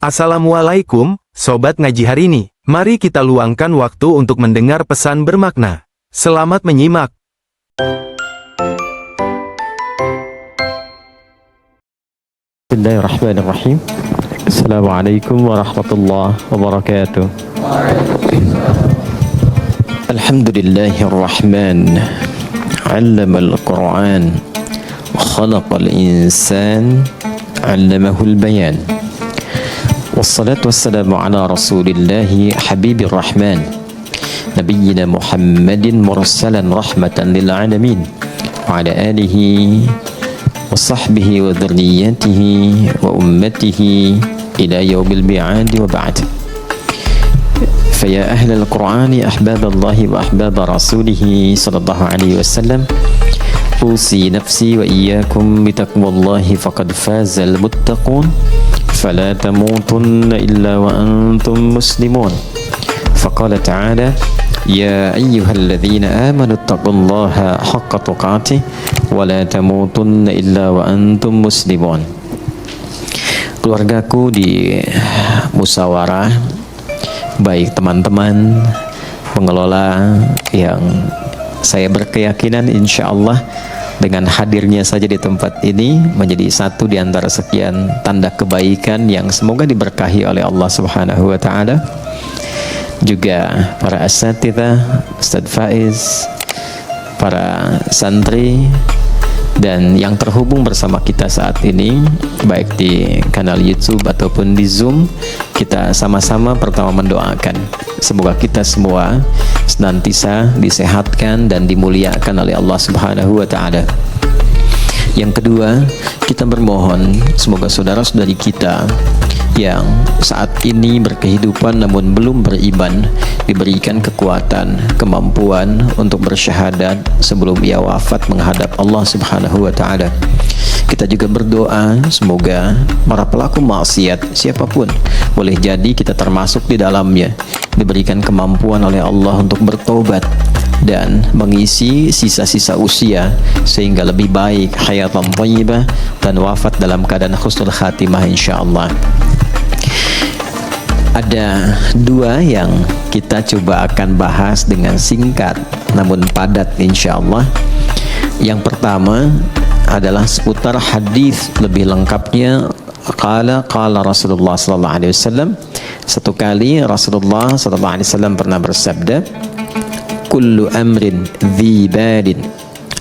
Assalamualaikum, Sobat Ngaji hari ini. Mari kita luangkan waktu untuk mendengar pesan bermakna. Selamat menyimak. Bismillahirrahmanirrahim. Assalamualaikum warahmatullahi wabarakatuh. Alhamdulillahirrahman. Allamal Qur'an. Khalaqal insan. Allamahul bayan. Wassalatu wassalamu ala rasulillahi habibir rahman Nabiyyina Muhammadin mursalan rahmatan lil alamin wa ala alihi wa sahbihi wa dhurriyyatihi wa ummatihi ila yawmil mi'ad wa ba'd. Faya ahlal Qur'ani ahbaballahi wa ahbaba rasulihi sallallahu alaihi wasallam, usi nafsi wa iyyakum bitaqwallahi faqad fazal muttaqun. فلا تموتن إلا وأنتم مسلمون. فقال تعالى يا أيها الذين آمنوا اتقوا الله حق تقاته ولا تموتن إلا وأنتم مسلمون. Keluargaku di musyawarah, baik teman-teman pengelola yang saya berkeyakinan insya Allah dengan hadirnya saja di tempat ini menjadi satu di antara sekian tanda kebaikan yang semoga diberkahi oleh Allah Subhanahu wa taala. Juga para asatidz, Ustaz Faiz, para santri dan yang terhubung bersama kita saat ini baik di kanal YouTube ataupun di Zoom, kita sama-sama pertama mendoakan semoga kita semua senantiasa disehatkan dan dimuliakan oleh Allah Subhanahu wa taala. Yang kedua, kita bermohon semoga saudara-saudari kita yang saat ini berkehidupan namun belum beriman diberikan kekuatan, kemampuan untuk bersyahadat sebelum ia wafat menghadap Allah Subhanahu wa taala. Kita juga berdoa semoga para pelaku maksiat siapapun, boleh jadi kita termasuk di dalamnya, diberikan kemampuan oleh Allah untuk bertobat dan mengisi sisa-sisa usia sehingga lebih baik hayatan thayyibah dan wafat dalam keadaan husnul khatimah insyaallah. Ada dua yang kita coba akan bahas dengan singkat namun padat insyaallah. Yang pertama adalah seputar hadis lebih lengkapnya qala Rasulullah sallallahu alaihi wasallam. Satu kali Rasulullah sallallahu alaihi wasallam pernah bersabda, kullu amrin dhi balin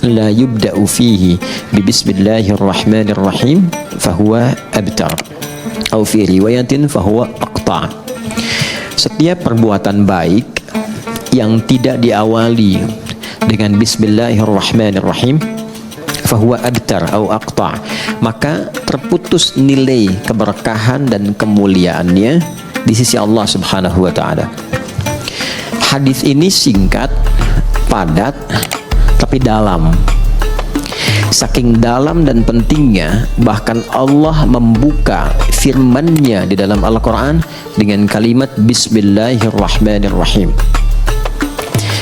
la yubda'u fihi bi bismillahirrahmanirrahim fahuwa abtar atau fi riwayatin fahuwa aqta'. Setiap perbuatan baik yang tidak diawali dengan bismillahirrahmanirrahim fahuwa abtar atau aqta', maka terputus nilai keberkahan dan kemuliaannya di sisi Allah Subhanahu wa taala. Hadis ini singkat, padat, tapi dalam. Saking dalam dan pentingnya, bahkan Allah membuka firman-Nya di dalam Al-Quran dengan kalimat Bismillahirrahmanirrahim.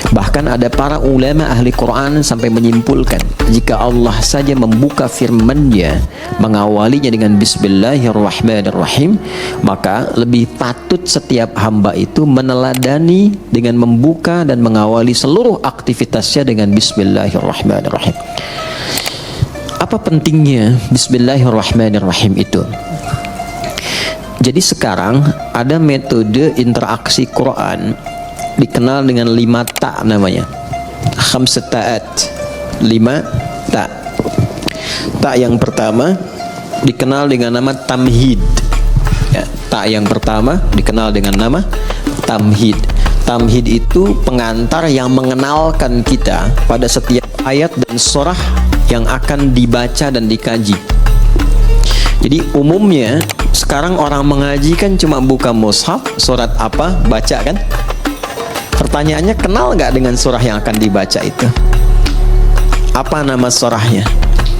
Bahkan ada para ulama ahli Quran sampai menyimpulkan, jika Allah saja membuka firman-Nya mengawalinya dengan Bismillahirrahmanirrahim, maka lebih patut setiap hamba itu meneladani dengan membuka dan mengawali seluruh aktivitasnya dengan Bismillahirrahmanirrahim. Apa pentingnya Bismillahirrahmanirrahim itu? Jadi sekarang ada metode interaksi Quran dikenal dengan 5 ta namanya. Khamsat ta'at. 5 ta. Ta yang pertama dikenal dengan nama tamhid. Ya, ta yang pertama dikenal dengan nama tamhid. Tamhid itu pengantar yang mengenalkan kita pada setiap ayat dan surah yang akan dibaca dan dikaji. Jadi umumnya sekarang orang mengaji kan cuma buka mushaf, surat apa, baca kan? Pertanyaannya, kenal nggak dengan surah yang akan dibaca itu? Apa nama surahnya?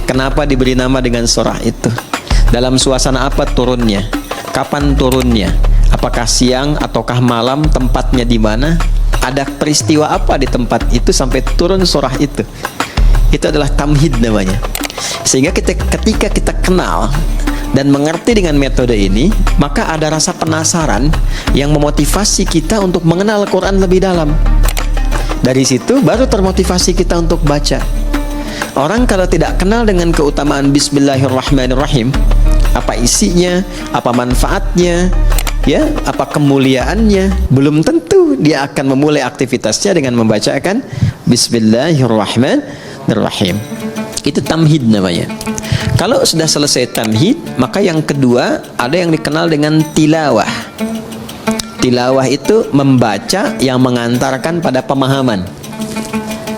Kenapa diberi nama dengan surah itu? Dalam suasana apa turunnya? Kapan turunnya? Apakah siang ataukah malam? Tempatnya di mana? Ada peristiwa apa di tempat itu sampai turun surah itu? Itu adalah tamhid namanya. Sehingga ketika kita kenal dan mengerti dengan metode ini, maka ada rasa penasaran yang memotivasi kita untuk mengenal Quran lebih dalam. Dari situ baru termotivasi kita untuk baca. Orang kalau tidak kenal dengan keutamaan Bismillahirrahmanirrahim, apa isinya, apa manfaatnya, ya, apa kemuliaannya, belum tentu dia akan memulai aktivitasnya dengan membacakan Bismillahirrahmanirrahim. Itu tamhid namanya. Kalau sudah selesai tamhid, maka yang kedua ada yang dikenal dengan tilawah. Tilawah itu membaca yang mengantarkan pada pemahaman.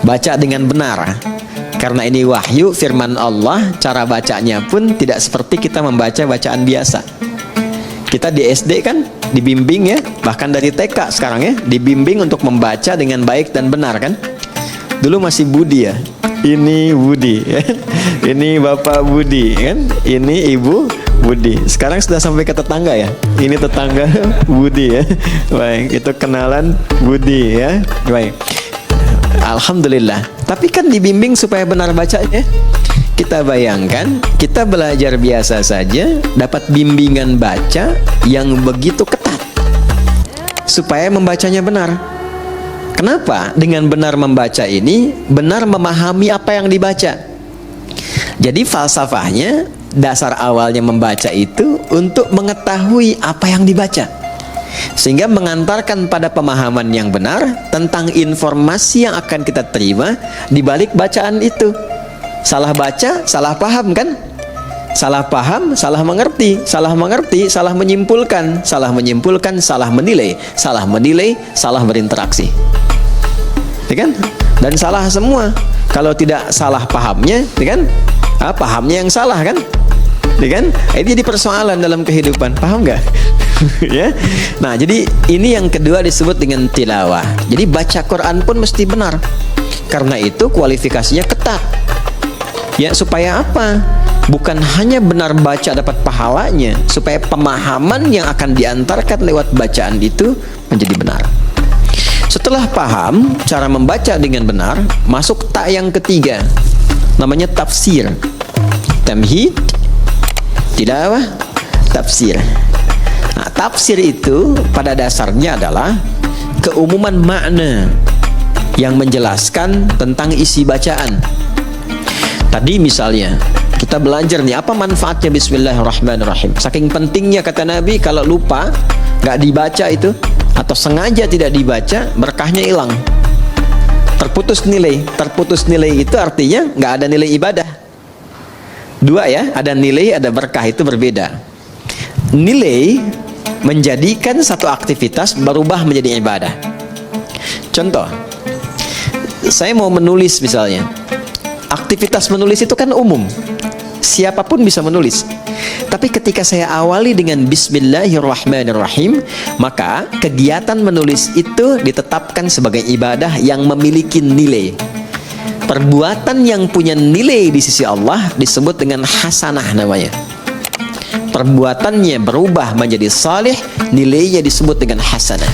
Baca dengan benar. Karena ini wahyu firman Allah, cara bacanya pun tidak seperti kita membaca bacaan biasa. Kita di SD kan dibimbing ya, bahkan dari TK sekarang ya, dibimbing untuk membaca dengan baik dan benar kan. Dulu masih Budi ya. Ini Budi ya. Ini Bapak Budi kan. Ini Ibu Budi. Sekarang sudah sampai ke tetangga ya. Ini tetangga Budi ya. Baik, itu kenalan Budi ya. Baik. Alhamdulillah. Tapi kan dibimbing supaya benar bacanya. Kita bayangkan, kita belajar biasa saja, dapat bimbingan baca yang begitu ketat supaya membacanya benar. Kenapa? Dengan benar membaca ini, benar memahami apa yang dibaca. Jadi falsafahnya, dasar awalnya membaca itu untuk mengetahui apa yang dibaca, sehingga mengantarkan pada pemahaman yang benar tentang informasi yang akan kita terima di balik bacaan itu. Salah baca, salah paham kan? Salah paham, salah mengerti, salah mengerti, salah menyimpulkan, salah menyimpulkan, salah menilai, salah menilai, salah berinteraksi. Ya kan? Dan salah semua. Kalau tidak salah pahamnya, ya kan? Pahamnya yang salah kan? Ya kan? Ini jadi persoalan dalam kehidupan. Paham nggak? Ya. Nah, jadi ini yang kedua disebut dengan tilawah. Jadi baca Quran pun mesti benar. Karena itu kualifikasinya ketat. Ya, supaya apa? Bukan hanya benar baca dapat pahalanya, supaya pemahaman yang akan diantarkan lewat bacaan itu menjadi benar. Setelah paham cara membaca dengan benar, masuk tak yang ketiga, namanya tafsir. Tamhid, tilawah, tafsir. Nah, tafsir itu pada dasarnya adalah keumuman makna yang menjelaskan tentang isi bacaan. Tadi misalnya kita belajar nih, apa manfaatnya Bismillahirrahmanirrahim. Saking pentingnya kata Nabi, kalau lupa nggak dibaca itu atau sengaja tidak dibaca, berkahnya hilang, terputus nilai. Terputus nilai itu artinya nggak ada nilai ibadah. Dua ya, ada nilai, ada berkah, itu berbeda. Nilai menjadikan satu aktivitas berubah menjadi ibadah. Contoh, saya mau menulis misalnya. Aktivitas menulis itu kan umum, siapapun bisa menulis. Tapi ketika saya awali dengan Bismillahirrahmanirrahim, maka kegiatan menulis itu ditetapkan sebagai ibadah yang memiliki nilai. Perbuatan yang punya nilai di sisi Allah disebut dengan hasanah namanya. Perbuatannya berubah menjadi saleh, nilainya disebut dengan hasanah.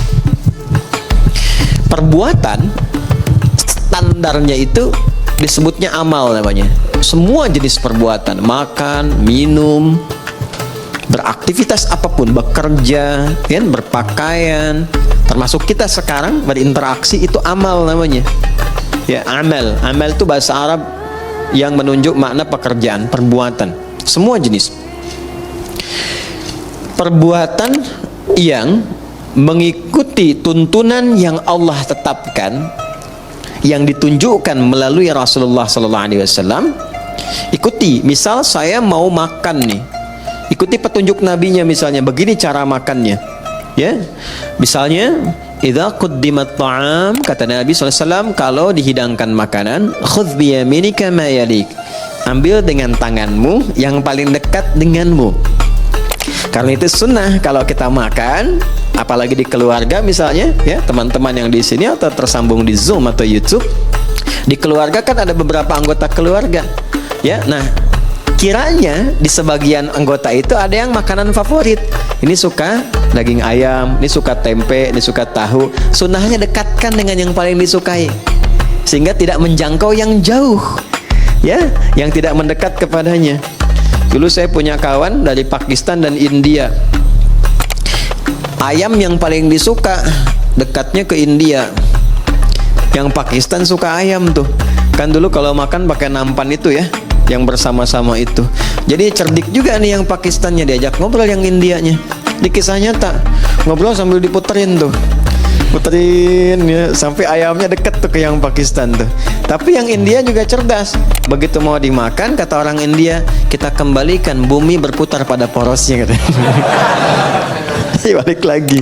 Perbuatan standarnya itu disebutnya amal namanya. Semua jenis perbuatan, makan, minum, beraktivitas apapun, bekerja, kan, berpakaian, termasuk kita sekarang berinteraksi, itu amal namanya. Ya, amal. Amal itu bahasa Arab yang menunjuk makna pekerjaan, perbuatan. Semua jenis perbuatan yang mengikuti tuntunan yang Allah tetapkan, yang ditunjukkan melalui Rasulullah SAW, ikuti. Misal saya mau makan nih, ikuti petunjuk nabinya, misalnya begini cara makannya ya. Misalnya idza quddimat ta'am, kata Nabi SAW, kalau dihidangkan makanan, khudh biyaminika ma yalik, ambil dengan tanganmu yang paling dekat denganmu. Karena itu sunnah kalau kita makan, apalagi di keluarga misalnya ya, teman-teman yang di sini atau tersambung di Zoom atau YouTube, di keluarga kan ada beberapa anggota keluarga ya. Nah, kiranya di sebagian anggota itu ada yang makanan favorit. Ini suka daging ayam, ini suka tempe, ini suka tahu. Sunnahnya dekatkan dengan yang paling disukai, sehingga tidak menjangkau yang jauh ya, yang tidak mendekat kepadanya. Dulu saya punya kawan dari Pakistan dan India. Ayam yang paling disuka dekatnya ke India. Yang Pakistan suka ayam tuh. Kan dulu kalau makan pakai nampan itu ya, yang bersama-sama itu. Jadi cerdik juga nih yang Pakistannya, diajak ngobrol yang Indianya. Di kisah nyata, ngobrol sambil diputerin tuh. Puterin ya, sampai ayamnya deket tuh ke yang Pakistan tuh. Tapi yang India juga cerdas. Begitu mau dimakan, kata orang India, kita kembalikan bumi berputar pada porosnya katanya. Balik lagi.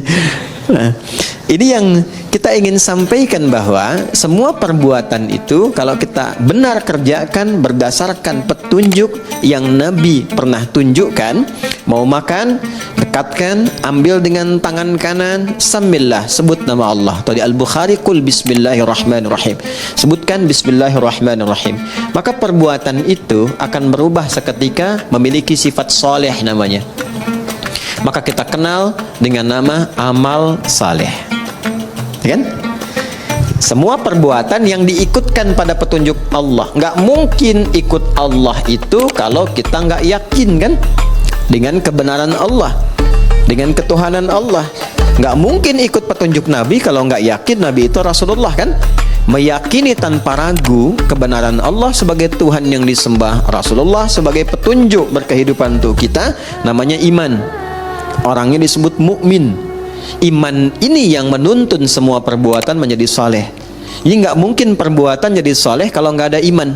Nah, ini yang kita ingin sampaikan, bahwa semua perbuatan itu kalau kita benar kerjakan berdasarkan petunjuk yang Nabi pernah tunjukkan. Mau makan, dekatkan, ambil dengan tangan kanan, sambillah, sebut nama Allah. Tadi Al-Bukhari, qul bismillahirrahmanirrahim, sebutkan bismillahirrahmanirrahim. Maka perbuatan itu akan berubah seketika, memiliki sifat soleh namanya. Maka kita kenal dengan nama amal saleh, kan? Semua perbuatan yang diikutkan pada petunjuk Allah. Nggak mungkin ikut Allah itu kalau kita nggak yakin, kan, dengan kebenaran Allah, dengan ketuhanan Allah. Nggak mungkin ikut petunjuk Nabi kalau nggak yakin Nabi itu Rasulullah, kan? Meyakini tanpa ragu kebenaran Allah sebagai Tuhan yang disembah, Rasulullah sebagai petunjuk berkehidupan untuk kita, namanya iman. Orangnya disebut mukmin. Iman ini yang menuntun semua perbuatan menjadi saleh. Jadi nggak mungkin perbuatan jadi saleh kalau nggak ada iman.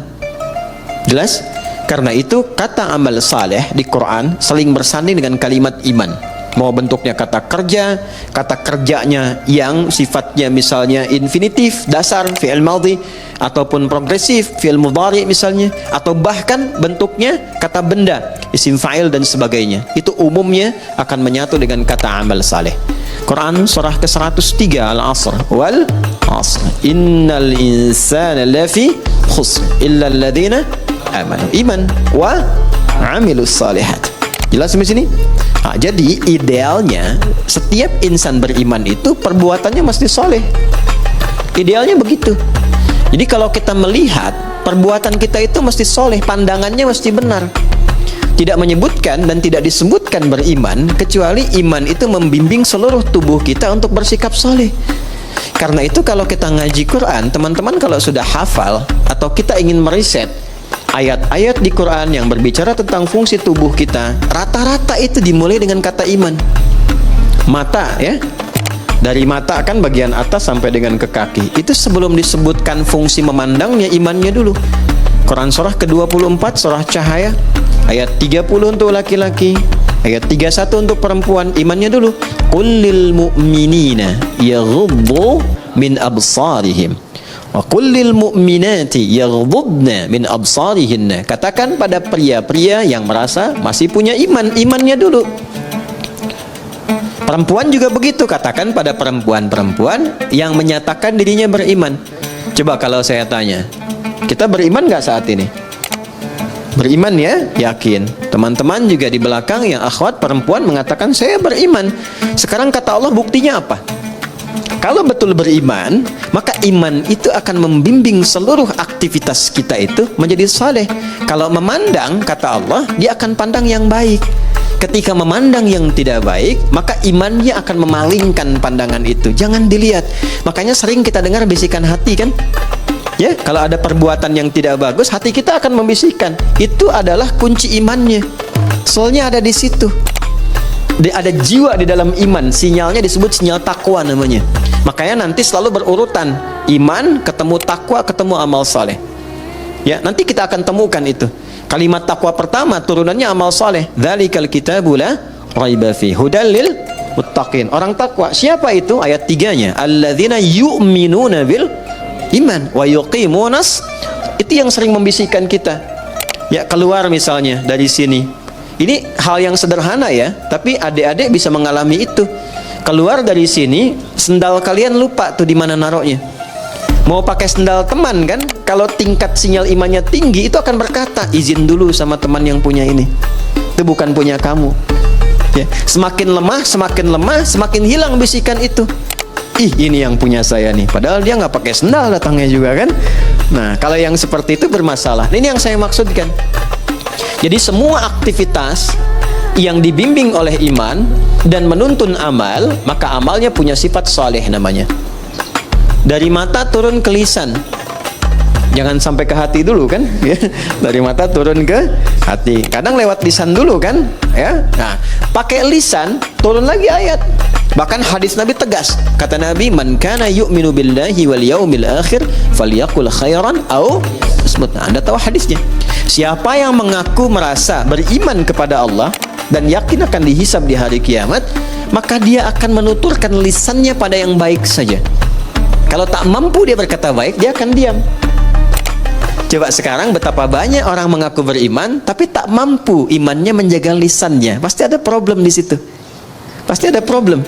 Jelas? Karena itu kata amal saleh di Quran saling bersanding dengan kalimat iman. Mau bentuknya kata kerja, kata kerjanya yang sifatnya misalnya infinitif, dasar, fi'il madhi, ataupun progresif, fi'il mudhari misalnya, atau bahkan bentuknya kata benda, isim fa'il dan sebagainya. Itu umumnya akan menyatu dengan kata amal saleh. Quran surah ke-103 Al-Asr, wal asr innal insana lafi khusr illa alladhina amanu, iman wa amilus salihat. Jelas sampai sini? Nah, jadi idealnya setiap insan beriman itu perbuatannya mesti soleh. Idealnya begitu. Jadi kalau kita melihat perbuatan kita itu mesti soleh, pandangannya mesti benar. Tidak menyebutkan dan tidak disebutkan beriman, kecuali iman itu membimbing seluruh tubuh kita untuk bersikap soleh. Karena itu kalau kita ngaji Quran, teman-teman kalau sudah hafal atau kita ingin meriset ayat-ayat di Quran yang berbicara tentang fungsi tubuh kita, rata-rata itu dimulai dengan kata iman. Mata, ya, dari mata kan bagian atas sampai dengan ke kaki, itu sebelum disebutkan fungsi memandangnya, imannya dulu. Quran surah ke-24 surah Cahaya ayat 30 untuk laki-laki, ayat 31 untuk perempuan, imannya dulu. Qul lil mu'minina yaghuddu min absarihim wa kullil mu'minati yaghdudna min absarihinna. Katakan pada pria-pria yang merasa masih punya iman, imannya dulu. Perempuan juga begitu, katakan pada perempuan-perempuan yang menyatakan dirinya beriman. Coba kalau saya tanya, kita beriman nggak saat ini? Beriman ya, yakin. Teman-teman juga di belakang yang akhwat perempuan mengatakan saya beriman. Sekarang kata Allah buktinya apa? Kalau betul beriman, maka iman itu akan membimbing seluruh aktivitas kita itu menjadi saleh. Kalau memandang, kata Allah, dia akan pandang yang baik. Ketika memandang yang tidak baik, maka imannya akan memalingkan pandangan itu. Jangan dilihat. Makanya sering kita dengar bisikan hati, kan? Ya, kalau ada perbuatan yang tidak bagus, hati kita akan membisikkan. Itu adalah kunci imannya. Soalnya ada di situ. Ada jiwa di dalam iman, sinyalnya disebut sinyal takwa namanya. Makanya nanti selalu berurutan, iman ketemu takwa ketemu amal saleh. Ya, nanti kita akan temukan itu. Kalimat takwa pertama turunannya amal saleh. Dzalikal kitabu la raiba fi hudal lil muttaqin. Orang takwa siapa itu? Ayat 3-nya, alladzina yu'minuna bil iman wa yuqimunas. Itu yang sering membisikkan kita. Ya, keluar misalnya dari sini. Ini hal yang sederhana ya, tapi adik-adik bisa mengalami itu. Keluar dari sini, sendal kalian lupa tuh di mana naruhnya. Mau pakai sendal teman kan? Kalau tingkat sinyal imannya tinggi, itu akan berkata, izin dulu sama teman yang punya ini. Itu bukan punya kamu. Ya, semakin lemah, semakin hilang bisikan itu. Ih, ini yang punya saya nih. Padahal dia nggak pakai sendal datangnya juga kan? Nah, kalau yang seperti itu bermasalah. Ini yang saya maksudkan. Jadi semua aktivitas yang dibimbing oleh iman dan menuntun amal, maka amalnya punya sifat saleh namanya. Dari mata turun ke lisan, jangan sampai ke hati dulu kan, ya. Dari mata turun ke hati. Kadang lewat lisan dulu kan, ya. Nah, pakai lisan turun lagi ayat. Bahkan hadis Nabi tegas. Kata Nabi, "Man kana yu'minu billahi wal yaumil akhir falyaqul khairan aw asmut." Nah, Anda tahu hadisnya. Siapa yang mengaku merasa beriman kepada Allah dan yakin akan dihisab di hari kiamat, maka dia akan menuturkan lisannya pada yang baik saja. Kalau tak mampu dia berkata baik, dia akan diam. Coba sekarang betapa banyak orang mengaku beriman tapi tak mampu imannya menjaga lisannya. Pasti ada problem di situ. Pasti ada problem.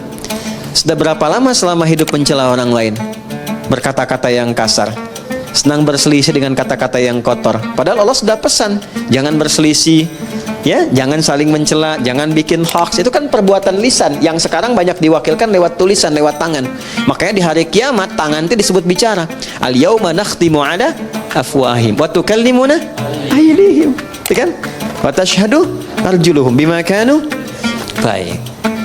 Sudah berapa lama selama hidup mencela orang lain, berkata-kata yang kasar, senang berselisih dengan kata-kata yang kotor. Padahal Allah sudah pesan, jangan berselisih, ya, jangan saling mencela, jangan bikin hoax. Itu kan perbuatan lisan yang sekarang banyak diwakilkan lewat tulisan, lewat tangan. Makanya di hari kiamat tangan itu disebut bicara. Al yauma nakhtimu ala afwahim wa tukallimuna aydihim, kan? Wa tashhadu arjuluhum bima kanu. Baik.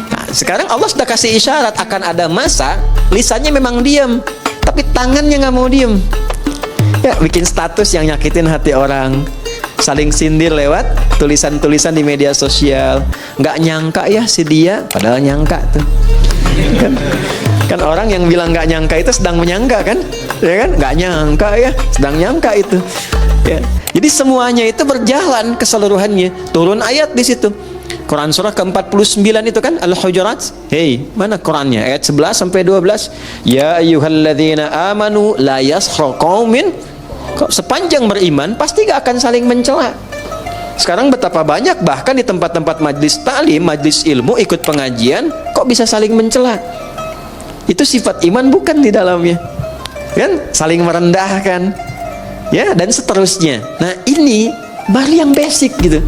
Nah, sekarang Allah sudah kasih isyarat akan ada masa lisannya memang diam, tapi tangannya nggak mau diam. Ya, bikin status yang nyakitin hati orang, saling sindir lewat tulisan-tulisan di media sosial. Nggak nyangka ya si dia, padahal nyangka tuh. Kan orang yang bilang nggak nyangka itu sedang menyangka kan, ya kan? Nggak nyangka ya, sedang nyangka itu. Ya. Jadi semuanya itu berjalan keseluruhannya. Turun ayat di situ. Quran surah ke-49 itu kan Al-Hujurat. Hei, mana Qurannya? Ayat 11 sampai 12. Ya ayyuhalladzina amanu la yaskhar qaumin. Kok sepanjang beriman pasti gak akan saling mencela. Sekarang betapa banyak bahkan di tempat-tempat majlis ta'lim, majlis ilmu, ikut pengajian, kok bisa saling mencela? Itu sifat iman bukan di dalamnya. Kan? Saling merendahkan. Ya, dan seterusnya. Nah, ini baru yang basic gitu.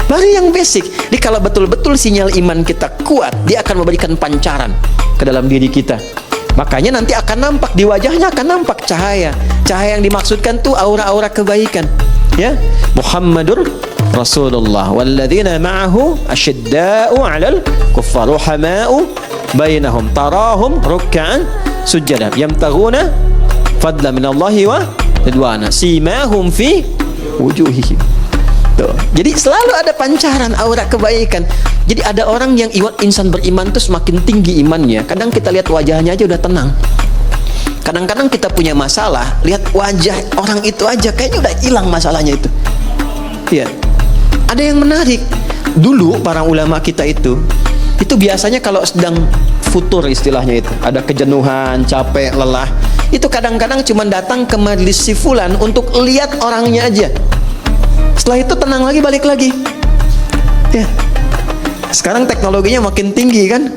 Baru yang basic. Jadi kalau betul-betul sinyal iman kita kuat, dia akan memberikan pancaran ke dalam diri kita. Makanya nanti akan nampak di wajahnya, akan nampak cahaya. Cahaya yang dimaksudkan tuh aura-aura kebaikan. Ya, Muhammadur Rasulullah walladzina ma'ahu asyidda'u 'alal kuffar ruhama'u bainahum tarahum ruk'an sujada yamtaghuna fadlan minallahi wa ridwana simahum fi wujuhihim. Tuh. Jadi selalu ada pancaran aura kebaikan. Jadi ada orang yang insan beriman tuh semakin tinggi imannya. Kadang kita lihat wajahnya aja udah tenang. Kadang-kadang kita punya masalah, lihat wajah orang itu aja kayaknya udah hilang masalahnya itu. Ya. Ada yang menarik. Dulu para ulama kita itu biasanya kalau sedang futur istilahnya itu, ada kejenuhan, capek, lelah, itu kadang-kadang cuma datang ke majelis si fulan untuk lihat orangnya aja. Setelah itu tenang lagi, balik lagi. Ya. Sekarang teknologinya makin tinggi kan.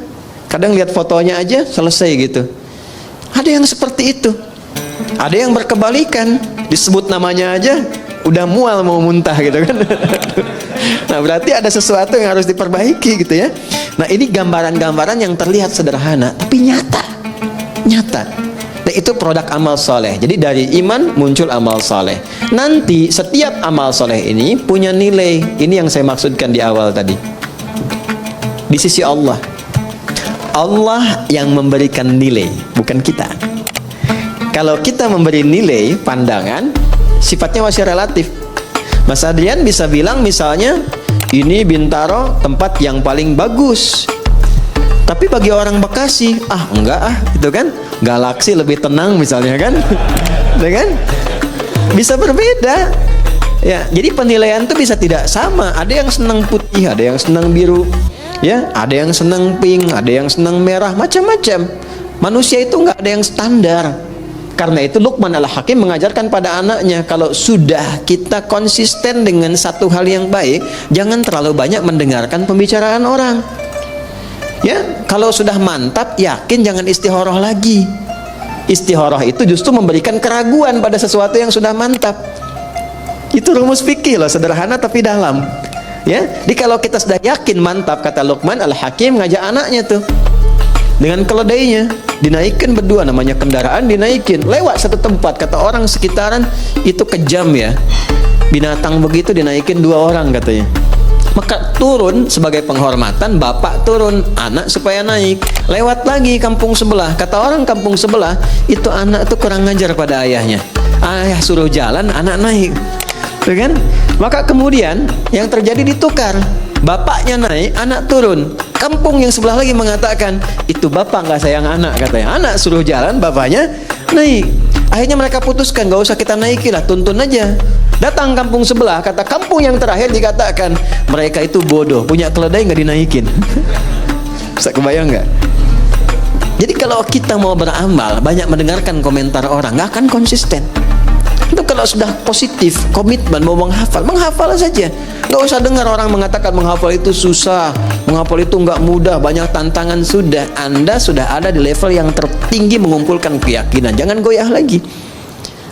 Kadang lihat fotonya aja selesai gitu. Ada yang seperti itu. Ada yang berkebalikan, disebut namanya aja udah mual mau muntah gitu kan. Nah, berarti ada sesuatu yang harus diperbaiki gitu ya. Nah, ini gambaran-gambaran yang terlihat sederhana tapi nyata. Nyata. Nah, itu produk amal soleh. Jadi dari iman muncul amal soleh. Nanti setiap amal soleh ini punya nilai. Ini yang saya maksudkan di awal tadi. Di sisi Allah. Allah yang memberikan nilai, bukan kita. Kalau kita memberi nilai, pandangan, sifatnya masih relatif. Mas Adrian bisa bilang misalnya, ini Bintaro tempat yang paling bagus. Tapi bagi orang Bekasi, enggak gitu kan. Galaksi lebih tenang misalnya kan. Ya kan? Bisa berbeda. Ya, jadi penilaian itu bisa tidak sama. Ada yang senang putih, ada yang senang biru. Ya, ada yang senang pink, ada yang senang merah, macam-macam. Manusia itu enggak ada yang standar. Karena itu Luqman Al-Hakim mengajarkan pada anaknya, kalau sudah kita konsisten dengan satu hal yang baik, jangan terlalu banyak mendengarkan pembicaraan orang. Ya, kalau sudah mantap, yakin, jangan istikharah lagi. Istikharah itu justru memberikan keraguan pada sesuatu yang sudah mantap. Itu rumus fikih loh, sederhana tapi dalam. Ya, jadi kalau kita sudah yakin mantap, kata Luqman Al-Hakim ngajak anaknya tuh dengan keledainya, dinaikkan berdua, namanya kendaraan, dinaikin lewat satu tempat. Kata orang sekitaran, itu kejam ya. binatang begitu dinaikin 2 orang katanya. Maka turun sebagai penghormatan, bapak turun, anak supaya naik. Lewat lagi kampung sebelah, kata orang kampung sebelah, itu anak tuh kurang ngajar pada ayahnya. Ayah suruh jalan, anak naik. Tuh kan? Maka kemudian yang terjadi ditukar. Bapaknya naik, anak turun. Kampung yang sebelah lagi mengatakan, itu bapak nggak sayang anak katanya. Anak suruh jalan, bapaknya naik. Akhirnya mereka putuskan, nggak usah kita naikin lah, tuntun aja. Datang kampung sebelah, kata kampung yang terakhir dikatakan, mereka itu bodoh, punya keledai nggak dinaikin. Bisa kebayang nggak? Jadi kalau kita mau beramal, banyak mendengarkan komentar orang, nggak akan konsisten. Itu kalau sudah positif, komitmen mau menghafal, menghafal saja. Nggak usah dengar orang mengatakan menghafal itu susah, menghafal itu nggak mudah, banyak tantangan. Sudah, Anda sudah ada di level yang tertinggi mengumpulkan keyakinan. Jangan goyah lagi.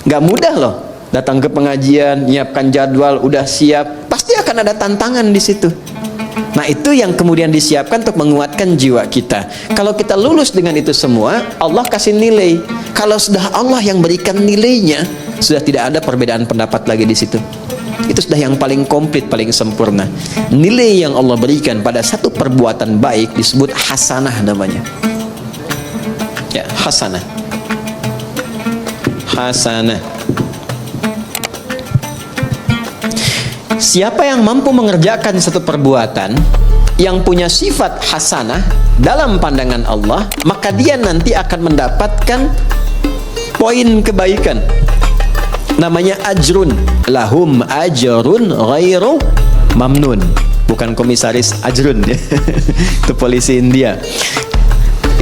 Nggak mudah loh. Datang ke pengajian, nyiapkan jadwal, udah siap, pasti akan ada tantangan di situ. Nah, itu yang kemudian disiapkan untuk menguatkan jiwa kita. Kalau kita lulus dengan itu semua, Allah kasih nilai. Kalau sudah Allah yang berikan nilainya, sudah tidak ada perbedaan pendapat lagi di situ. Itu sudah yang paling komplit, paling sempurna. Nilai yang Allah berikan pada satu perbuatan baik disebut hasanah namanya. Ya, hasanah. Hasanah. Siapa yang mampu mengerjakan satu perbuatan yang punya sifat hasanah dalam pandangan Allah, maka dia nanti akan mendapatkan poin kebaikan. Namanya ajrun. Lahum ajrun ghairu mamnun. Bukan komisaris ajrun ya. Itu polisi India.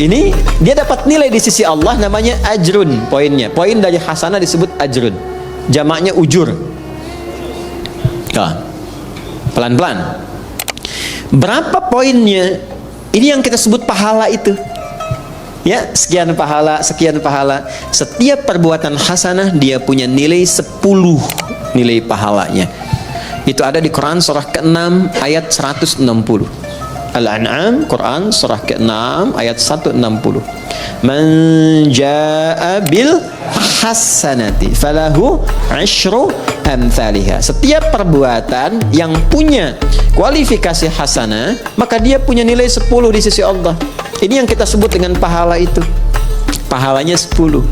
Ini dia dapat nilai di sisi Allah namanya ajrun, poinnya. Poin dari hasanah disebut ajrun. Jamaknya ujur. Pelan-pelan. Berapa poinnya? Ini yang kita sebut pahala itu. Ya, sekian pahala, sekian pahala. Setiap perbuatan hasanah dia punya nilai 10 nilai pahalanya. Itu ada di Quran surah ke-6 ayat 160. Al-An'am, Quran surah ke-6 ayat 160. Man jaa'a bil hasanati falahu 'asyru amsalihha. Setiap perbuatan yang punya kualifikasi hasanah, maka dia punya nilai 10 di sisi Allah. Ini yang kita sebut dengan pahala itu. Pahalanya 10.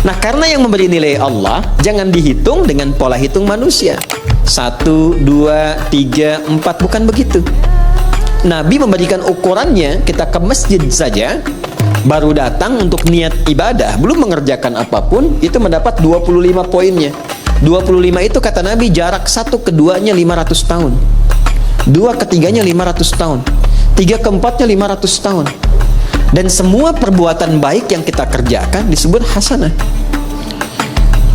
Nah, karena yang memberi nilai Allah, jangan dihitung dengan pola hitung manusia. 1, 2, 3, 4, bukan begitu. Nabi memberikan ukurannya, kita ke masjid saja, baru datang untuk niat ibadah, belum mengerjakan apapun, itu mendapat 25 poinnya. 25 itu kata Nabi jarak satu keduanya 500 tahun. 2 ketiganya 500 tahun. 3 keempatnya 500 tahun. Dan semua perbuatan baik yang kita kerjakan disebut hasanah.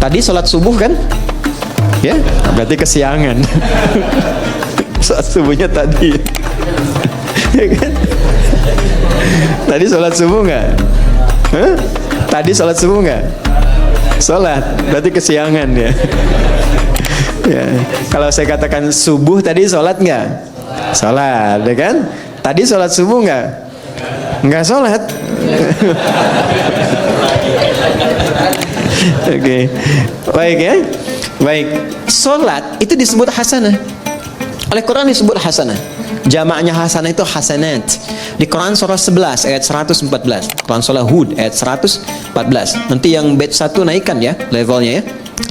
Tadi sholat subuh kan? Ya, berarti kesiangan. Sholat subuhnya tadi. Ya kan? Tadi sholat subuh nggak? Hah? Tadi sholat subuh nggak? Sholat, berarti kesiangan ya. Ya. Kalau saya katakan subuh tadi sholat nggak? Sholat, ya kan? Tadi sholat subuh nggak? Nggak sholat. Oke, baik ya. Baik, sholat itu disebut hasanah. Oleh Quran disebut hasanah. Jamaknya hasanah itu hasanat. Di Quran surah 11 ayat 114. Quran surah Hud ayat 114. Nanti yang batch 1 naikkan ya levelnya ya.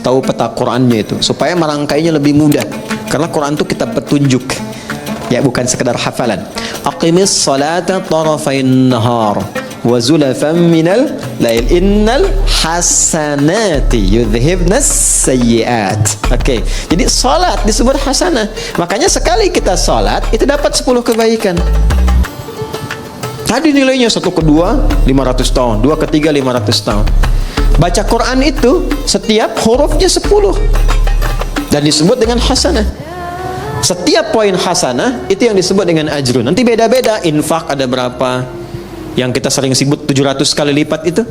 Tahu peta Qurannya itu supaya merangkainya lebih mudah. Karena Quran itu kitab petunjuk. Ya, bukan sekedar hafalan. Aqimis salata tarafain nahar wa zulafan minal lail innal hasanati yudhibnas sayyiat. Oke, jadi salat disebut hasanah. Makanya sekali kita salat itu dapat 10 kebaikan. Tadi nilainya 1 ke 2 500 tahun, 2 ke 3 500 tahun. Baca Quran itu setiap hurufnya 10 dan disebut dengan hasanah. Setiap poin hasanah itu yang disebut dengan ajrun. Nanti beda-beda. Infak ada berapa? Yang kita sering sebut 700 kali lipat itu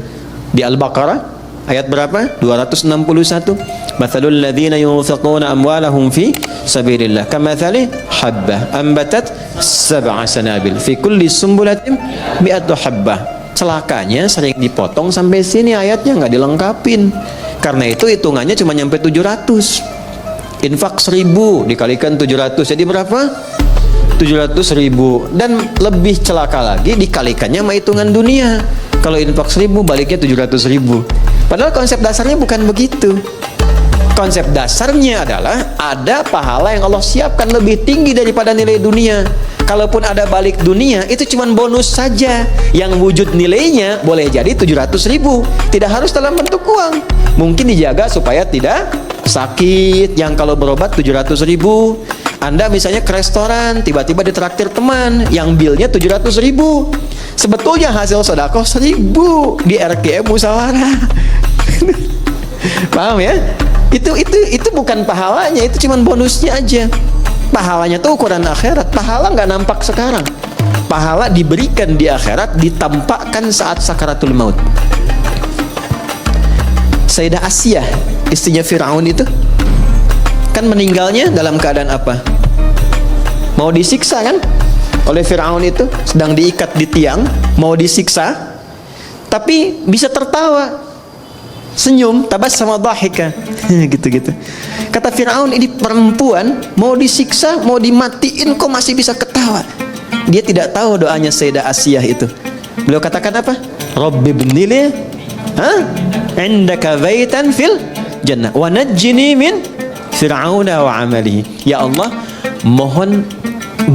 di Al-Baqarah ayat berapa? 261. Mathalul ladzina yunfiquna amwalahum fi sabilillah kamathali habbah ambatat sab'a sanabil fi kulli sumbulatin mi'atu habbah. Celakanya sering dipotong sampai sini ayatnya nggak dilengkapin. Karena itu hitungannya cuma nyampe 700. Infak 1000 dikalikan 700 jadi berapa? 700.000. Dan lebih celaka lagi dikalikannya sama hitungan dunia. Kalau infak 1000 baliknya 700.000. Padahal konsep dasarnya bukan begitu. Konsep dasarnya adalah ada pahala yang Allah siapkan lebih tinggi daripada nilai dunia. Kalaupun ada balik dunia, itu cuma bonus saja. Yang wujud nilainya boleh jadi 700.000. Tidak harus dalam bentuk uang. Mungkin dijaga supaya tidak sakit. Yang kalau berobat 700.000. Anda misalnya ke restoran, tiba-tiba ditraktir teman, yang bilnya 700.000. Sebetulnya hasil sedekah 1.000 di RKM musyawarah. Paham ya? Itu bukan pahalanya, itu cuma bonusnya aja. Pahalanya tuh ukuran akhirat. Pahala nggak nampak sekarang. Pahala diberikan di akhirat, ditampakkan saat sakaratul maut. Sayyidah Asiyah, istrinya Firaun itu kan meninggalnya dalam keadaan apa? Mau disiksa kan? Oleh Firaun itu, sedang diikat di tiang, mau disiksa, tapi bisa tertawa, senyum, tabassama dhahika. Gitu-gitu. Kata Firaun, ini perempuan mau disiksa, mau dimatiin kok masih bisa ketawa. Dia tidak tahu doanya Sayyidah Asiyah itu. Beliau katakan apa? Rabbi ibnili indaka baitan fil jannah wa najjini min fir'auna wa amalihi. Ya Allah, mohon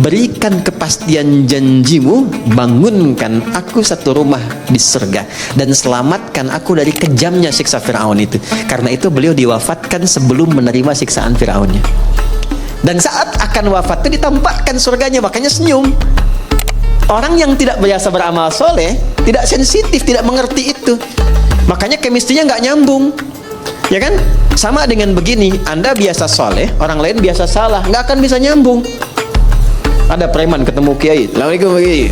berikan kepastian janjimu, bangunkan aku satu rumah di surga dan selamatkan aku dari kejamnya siksa Firaun itu. Karena itu beliau diwafatkan sebelum menerima siksaan Firaunnya. Dan saat akan wafat itu ditampakkan surganya, makanya senyum. Orang yang tidak biasa beramal soleh tidak sensitif, tidak mengerti itu. Makanya chemistry-nya nggak nyambung. Ya kan? Sama dengan begini, Anda biasa soleh, orang lain biasa salah, nggak akan bisa nyambung. Ada preman ketemu kiai, assalamualaikum kiai.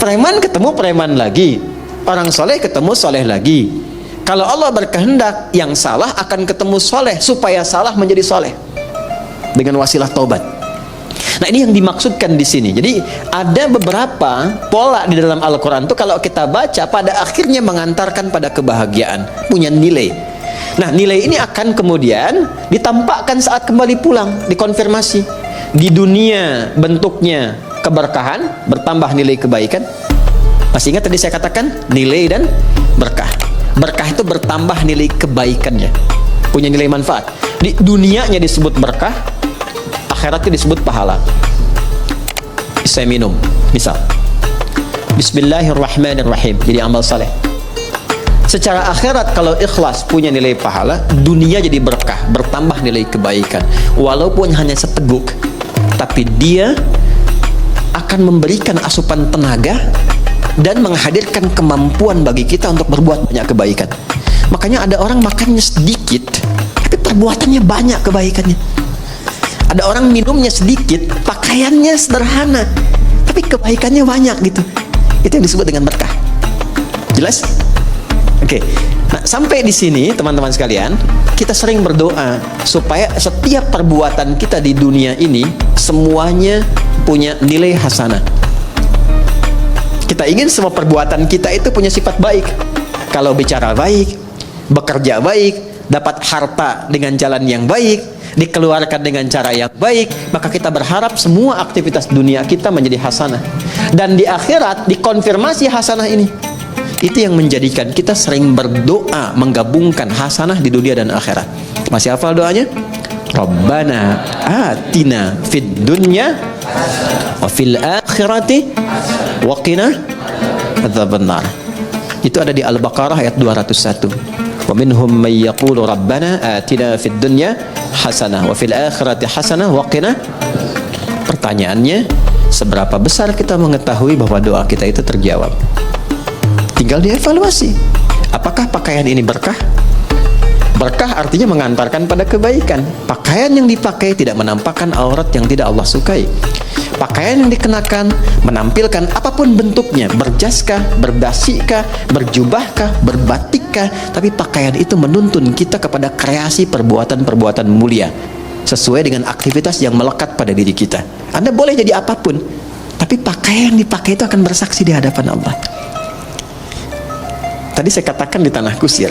Preman ketemu preman lagi, orang soleh ketemu soleh lagi. Kalau Allah berkehendak, yang salah akan ketemu soleh supaya salah menjadi soleh dengan wasilah taubat. Nah, ini yang dimaksudkan di sini. Jadi ada beberapa pola di dalam Al-Quran itu kalau kita baca pada akhirnya mengantarkan pada kebahagiaan, punya nilai. Nah, nilai ini akan kemudian ditampakkan saat kembali pulang, dikonfirmasi. Di dunia bentuknya keberkahan, bertambah nilai kebaikan. Masih ingat tadi saya katakan nilai dan berkah. Berkah itu bertambah nilai kebaikannya, punya nilai manfaat. Di dunianya disebut berkah, akhiratnya disebut pahala. Saya minum, misal Bismillahirrahmanirrahim, jadi amal saleh. Secara akhirat kalau ikhlas punya nilai pahala, dunia jadi berkah, bertambah nilai kebaikan. Walaupun hanya seteguk, tapi dia akan memberikan asupan tenaga dan menghadirkan kemampuan bagi kita untuk berbuat banyak kebaikan. Makanya ada orang makannya sedikit, tapi perbuatannya banyak kebaikannya. Ada orang minumnya sedikit, pakaiannya sederhana, tapi kebaikannya banyak gitu. Itu yang disebut dengan berkah. Jelas? Oke. Nah, sampai di sini teman-teman sekalian, kita sering berdoa supaya setiap perbuatan kita di dunia ini semuanya punya nilai hasanah. Kita ingin semua perbuatan kita itu punya sifat baik. Kalau bicara baik, bekerja baik, dapat harta dengan jalan yang baik, dikeluarkan dengan cara yang baik, maka kita berharap semua aktivitas dunia kita menjadi hasanah. Dan di akhirat dikonfirmasi hasanah ini. Itu yang menjadikan kita sering berdoa menggabungkan hasanah di dunia dan akhirat. Masih hafal doanya? Rabbana atina fid dunya wa fil akhirati wa qina adzabannar. Itu ada di Al-Baqarah ayat 201. Wa minhum may yaqulu rabbana atina fid dunya hasanah wa fil akhirati hasanah wa qina. Pertanyaannya, seberapa besar kita mengetahui bahwa doa kita itu terjawab? Tinggal dievaluasi. Apakah pakaian ini berkah? Berkah artinya mengantarkan pada kebaikan. Pakaian yang dipakai tidak menampakkan aurat yang tidak Allah sukai. Pakaian yang dikenakan menampilkan apapun bentuknya, berjaskah, berdasikah, berjubahkah, berbatikkah, tapi pakaian itu menuntun kita kepada kreasi perbuatan-perbuatan mulia sesuai dengan aktivitas yang melekat pada diri kita. Anda boleh jadi apapun, tapi pakaian yang dipakai itu akan bersaksi di hadapan Allah. Tadi saya katakan di Tanah Kusir,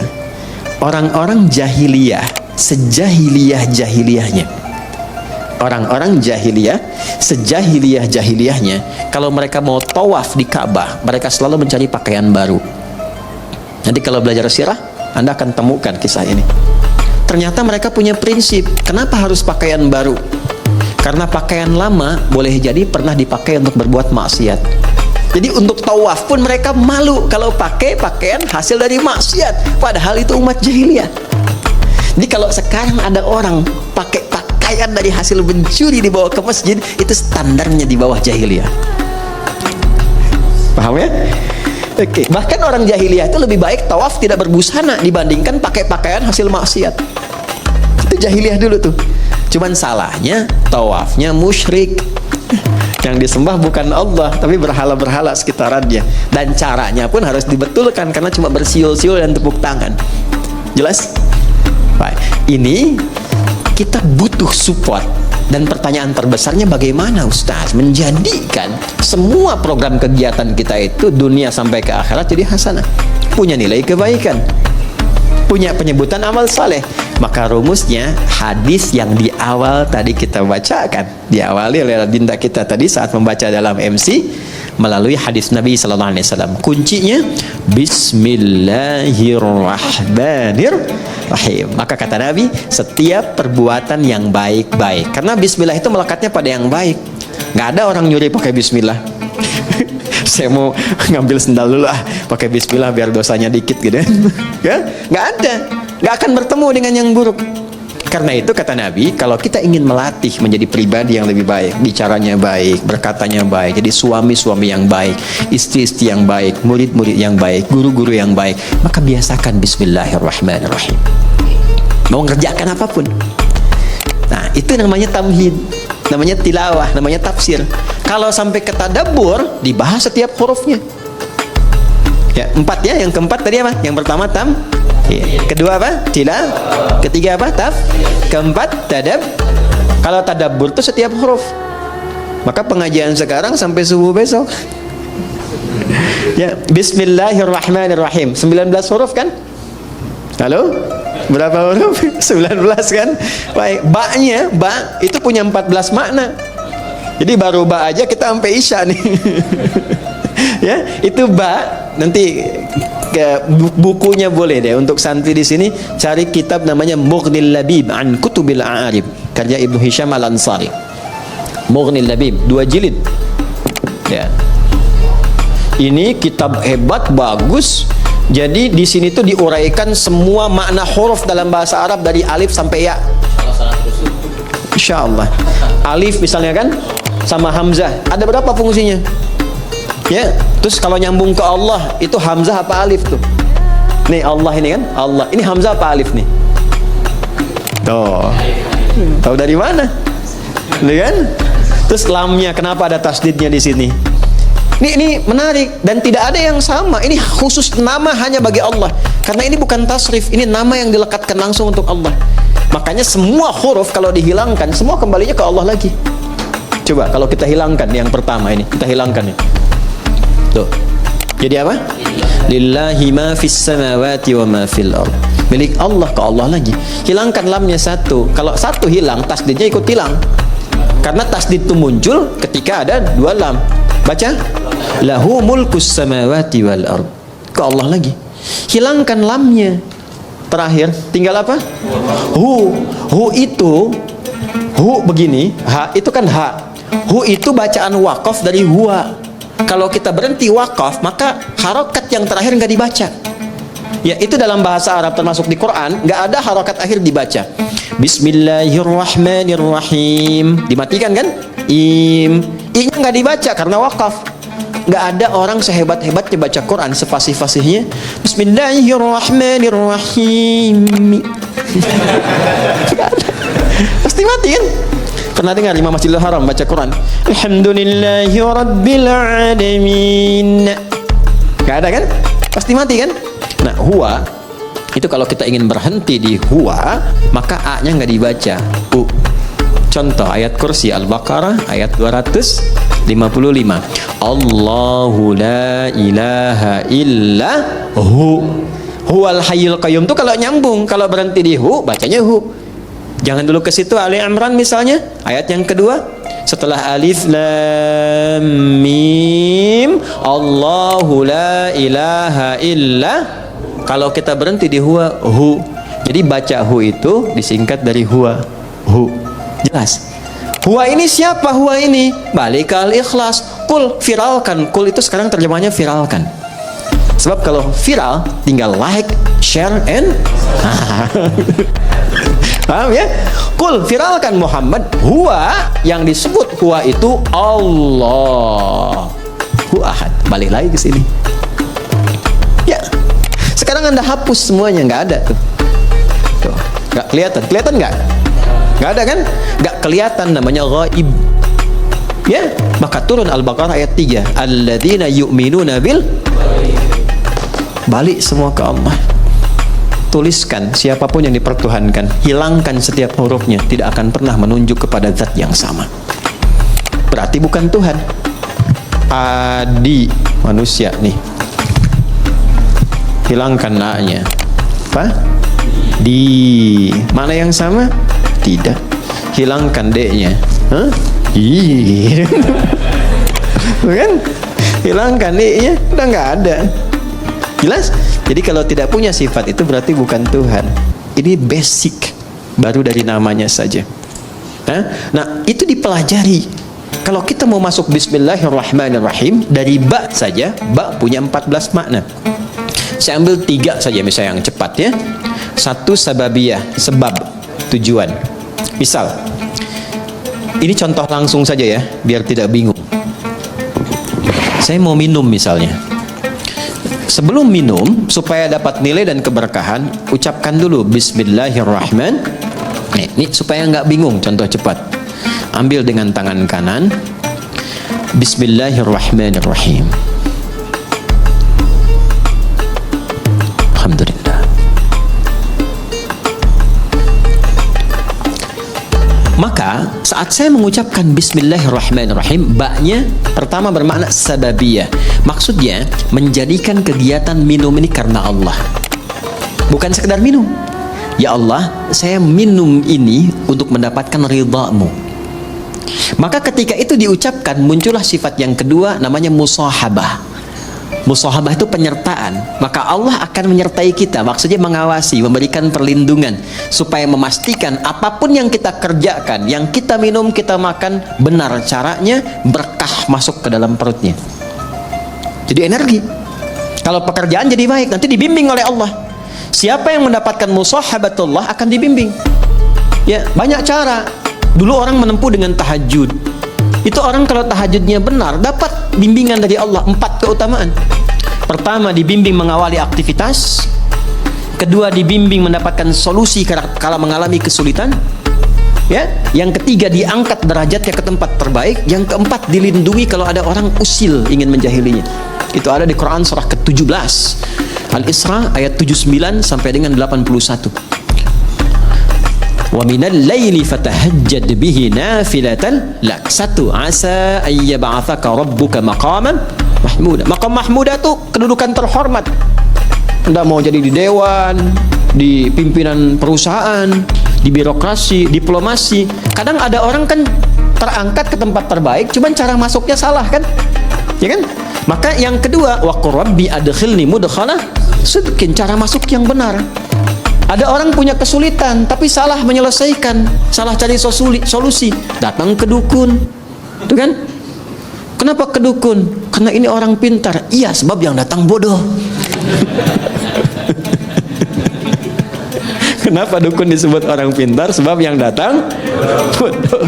orang-orang jahiliyah sejahiliyah-jahiliyahnya. Orang-orang jahiliyah, sejahiliyah-jahiliyahnya, kalau mereka mau tawaf di Ka'bah, mereka selalu mencari pakaian baru. Nanti kalau belajar sirah, Anda akan temukan kisah ini. Ternyata mereka punya prinsip, kenapa harus pakaian baru? Karena pakaian lama boleh jadi pernah dipakai untuk berbuat maksiat. Jadi untuk tawaf pun mereka malu kalau pakai pakaian hasil dari maksiat, padahal itu umat jahiliyah. Jadi kalau sekarang ada orang pakai pakaian dari hasil mencuri dibawa ke masjid, itu standarnya di bawah jahiliyah. Paham ya? Oke. Bahkan orang jahiliyah itu lebih baik tawaf tidak berbusana dibandingkan pakai pakaian hasil maksiat. Itu jahiliyah dulu tuh. Cuman salahnya tawafnya musyrik. Yang disembah bukan Allah, tapi berhala-berhala sekitarannya. Dan caranya pun harus dibetulkan, karena cuma bersiul-siul dan tepuk tangan. Jelas? Baik. Ini kita butuh support. Dan pertanyaan terbesarnya, bagaimana Ustaz menjadikan semua program kegiatan kita itu dunia sampai ke akhirat jadi hasanah, punya nilai kebaikan, punya penyebutan amal saleh? Maka rumusnya hadis yang di awal tadi kita bacakan, diawali oleh dinda kita tadi saat membaca dalam MC melalui hadis Nabi sallallahu alaihi wasallam. Kuncinya bismillahirrahmanirrahim. Maka kata Nabi, setiap perbuatan yang baik-baik, karena bismillah itu melekatnya pada yang baik. Nggak ada orang nyuri pakai bismillah. Saya mau ngambil sendal dulu pakai bismillah biar dosanya dikit gitu. Ya, nggak ada. Nggak akan bertemu dengan yang buruk. Karena itu kata Nabi, kalau kita ingin melatih menjadi pribadi yang lebih baik, bicaranya baik, berkatanya baik, jadi suami-suami yang baik, istri-istri yang baik, murid-murid yang baik, guru-guru yang baik, maka biasakan bismillahirrahmanirrahim. Mau ngerjakan apapun. Nah, itu namanya tamhid, namanya tilawah, namanya tafsir. Kalau sampai ke tadabbur, dibahas setiap hurufnya. Ya, 4 ya. Yang keempat tadi apa? Yang pertama ya. Kedua apa? Tilawah. Ketiga apa? Keempat tadab. Kalau tadabbur itu setiap huruf. Maka pengajian sekarang sampai subuh besok. Ya, bismillahirrahmanirrahim. 19 huruf kan? Halo? Berapa huruf? 19 kan? Baik, ba itu punya 14 makna. Jadi baru ba aja kita sampai isya nih. Ya, itu ba. Nanti ke bukunya boleh deh untuk santri di sini cari kitab namanya Mughnil Labib an Kutubil A'arib, karya Ibnu Hisham Al-Ansari. Mughnil Labib 2 jilid. Ya. Ini kitab hebat, bagus. Jadi di sini tuh diuraikan semua makna huruf dalam bahasa Arab dari alif sampai ya. Insyaallah. Alif misalnya kan sama hamzah, ada berapa fungsinya? Ya, terus kalau nyambung ke Allah itu hamzah apa alif tuh? Nih Allah ini kan, Allah. Ini hamzah apa alif nih? Tuh. Tahu dari mana? Nih kan? Terus lamnya kenapa ada tasdidnya di sini? Ini menarik dan tidak ada yang sama. Ini khusus nama hanya bagi Allah. Karena ini bukan tasrif, ini nama yang dilekatkan langsung untuk Allah. Makanya semua huruf kalau dihilangkan, semua kembalinya ke Allah lagi. Coba kalau kita hilangkan yang pertama ini, kita hilangkan nih. Tuh. Jadi apa? Lillahi ma fis samawati wa ma fil ard. Milik Allah, ke Allah lagi. Hilangkan lamnya satu. Kalau satu hilang, tasdidnya ikut hilang. Karena tasdid itu muncul ketika ada 2 lam. Baca. Lahu mulkus samawati wal ard. Ke Allah lagi. Hilangkan lamnya. Terakhir tinggal apa? Hu. Hu itu begini, ha itu kan ha. Hu itu bacaan waqaf dari huwa. Kalau kita berhenti wakaf, maka harokat yang terakhir nggak dibaca. Ya, itu dalam bahasa Arab termasuk di Quran, nggak ada harokat akhir dibaca. Bismillahirrahmanirrahim. Dimatikan kan? I-nya nggak dibaca karena wakaf. Nggak ada orang sehebat-hebatnya baca Quran, sefasih-fasihnya Bismillahirrahmanirrahim. Pasti mati kan? Pernah dengar Imam Masjidil Haram baca Quran? Alhamdulillahi Rabbil Alamin. Gak ada kan? Pasti mati kan? Nah, huwa itu kalau kita ingin berhenti di huwa, maka A-nya nggak dibaca. Contoh ayat kursi Al-Baqarah ayat 255. Allahu la ilaha illa hu. Huwal hayyul qayyum tuh kalau nyambung, kalau berhenti di hu bacanya hu. Jangan dulu ke situ. Ali Imran misalnya ayat yang kedua setelah alif lam mim Allahu la ilaha illa, kalau kita berhenti di huwa hu. Jadi baca hu itu disingkat dari huwa hu. Jelas? Huwa ini siapa? Huwa ini balik ke al-ikhlas. Kul, viralkan. Kul itu sekarang terjemahnya viralkan. Sebab kalau viral tinggal like, share, and paham ya? Kul, viralkan Muhammad. Huwa, yang disebut huwa itu Allah. Hu ahad. Balik lagi ke sini. Ya. Sekarang Anda hapus semuanya, nggak ada tuh. Tuh, nggak kelihatan. Kelihatan nggak? Nggak ada kan? Nggak kelihatan, namanya ghaib. Ya, maka turun Al-Baqarah ayat 3. Alladzina yu'minuna bil. Balik semua ke Allah. Tuliskan siapapun yang dipertuhankan, hilangkan setiap hurufnya, tidak akan pernah menunjuk kepada zat yang sama. Berarti bukan Tuhan. Adi manusia nih. Hilangkan na-nya. Apa? Di. Mana yang sama? Tidak. Hilangkan D-nya. Hah? Kan? Hilangkan D-nya, udah nggak ada. Jelas? Jadi kalau tidak punya sifat itu berarti bukan Tuhan. Ini basic, baru dari namanya saja. Nah, itu dipelajari. Kalau kita mau masuk Bismillahirrahmanirrahim, dari ba saja, ba punya 14 makna. Saya ambil 3 saja misalnya yang cepat ya. 1 sababiyah, sebab, tujuan. Misal, ini contoh langsung saja ya, biar tidak bingung. Saya mau minum misalnya. Sebelum minum, supaya dapat nilai dan keberkahan, ucapkan dulu Bismillahirrahmanirrahim. Ini supaya nggak bingung, contoh cepat. Ambil dengan tangan kanan. Bismillahirrahmanirrahim. Alhamdulillah. Maka saat saya mengucapkan Bismillahirrahmanirrahim, ba-nya pertama bermakna sababiyah. Maksudnya menjadikan kegiatan minum ini karena Allah, bukan sekedar minum. Ya Allah, saya minum ini untuk mendapatkan ridha-Mu. Maka ketika itu diucapkan, muncullah sifat yang kedua, namanya musahabah. Musahabah itu penyertaan. Maka Allah akan menyertai kita, maksudnya mengawasi, memberikan perlindungan, supaya memastikan apapun yang kita kerjakan, yang kita minum, kita makan, benar caranya, berkah masuk ke dalam perutnya. Jadi energi. Kalau pekerjaan jadi baik, nanti dibimbing oleh Allah. Siapa yang mendapatkan musahabatullah akan dibimbing. Ya, banyak cara. Dulu orang menempuh dengan tahajud. Itu orang kalau tahajudnya benar, dapat bimbingan dari Allah. 4 keutamaan. Pertama, dibimbing mengawali aktivitas. Kedua, dibimbing mendapatkan solusi kalau mengalami kesulitan. Ya, yang ketiga, diangkat derajatnya ke tempat terbaik. Yang keempat, dilindungi kalau ada orang usil ingin menjahilinya. Itu ada di Quran surah ke-17 Al-Isra ayat 79 sampai dengan 81. Wa minal laili fatahajjad bihi nafilatan lak. 1. Asa ayyab'atsaka rabbuka maqaman mahmuda. Maqam mahmuda itu kedudukan terhormat. Anda mau jadi di dewan, di pimpinan perusahaan, di birokrasi, diplomasi. Kadang ada orang kan terangkat ke tempat terbaik, cuman cara masuknya salah kan? Ya kan? Maka yang kedua, wa qur rabbi adkhilni mudkhala sidqin, cara masuk yang benar. Ada orang punya kesulitan tapi salah menyelesaikan, salah cari solusi, datang ke dukun. Itu kan? Kenapa ke dukun? Karena ini orang pintar. Iya, sebab yang datang bodoh. Kenapa dukun disebut orang pintar? Sebab yang datang bodoh.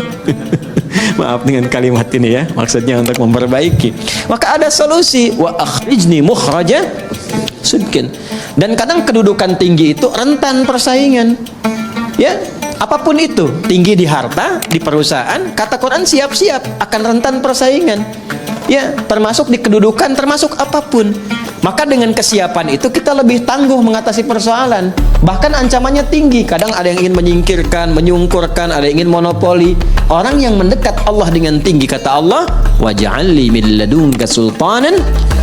Maaf dengan kalimat ini ya, maksudnya untuk memperbaiki. Maka ada solusi, wa akhrijni mukhraja sidqin. Dan kadang kedudukan tinggi itu rentan persaingan. Ya, apapun itu, tinggi di harta, di perusahaan, kata Quran siap-siap akan rentan persaingan. Ya, termasuk di kedudukan, termasuk apapun. Maka dengan kesiapan itu kita lebih tangguh mengatasi persoalan. Bahkan ancamannya tinggi. Kadang ada yang ingin menyingkirkan, menyungkurkan, ada yang ingin monopoli. Orang yang mendekat Allah dengan tinggi, kata Allah, waj'alli min ladunka sultanan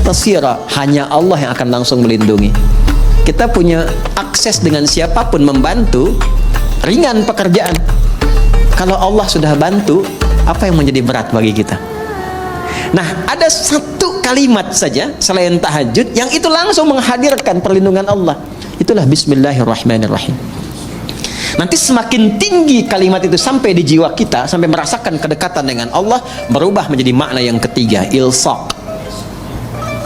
nasira. Hanya Allah yang akan langsung melindungi. kita punya akses dengan siapapun membantu, ringan pekerjaan. Kalau Allah sudah bantu, apa yang menjadi berat bagi kita? Nah, ada satu kalimat saja selain tahajud yang itu langsung menghadirkan perlindungan Allah. Itulah Bismillahirrahmanirrahim. Nanti semakin tinggi kalimat itu sampai di jiwa kita, sampai merasakan kedekatan dengan Allah, berubah menjadi makna yang ketiga, ilsaq.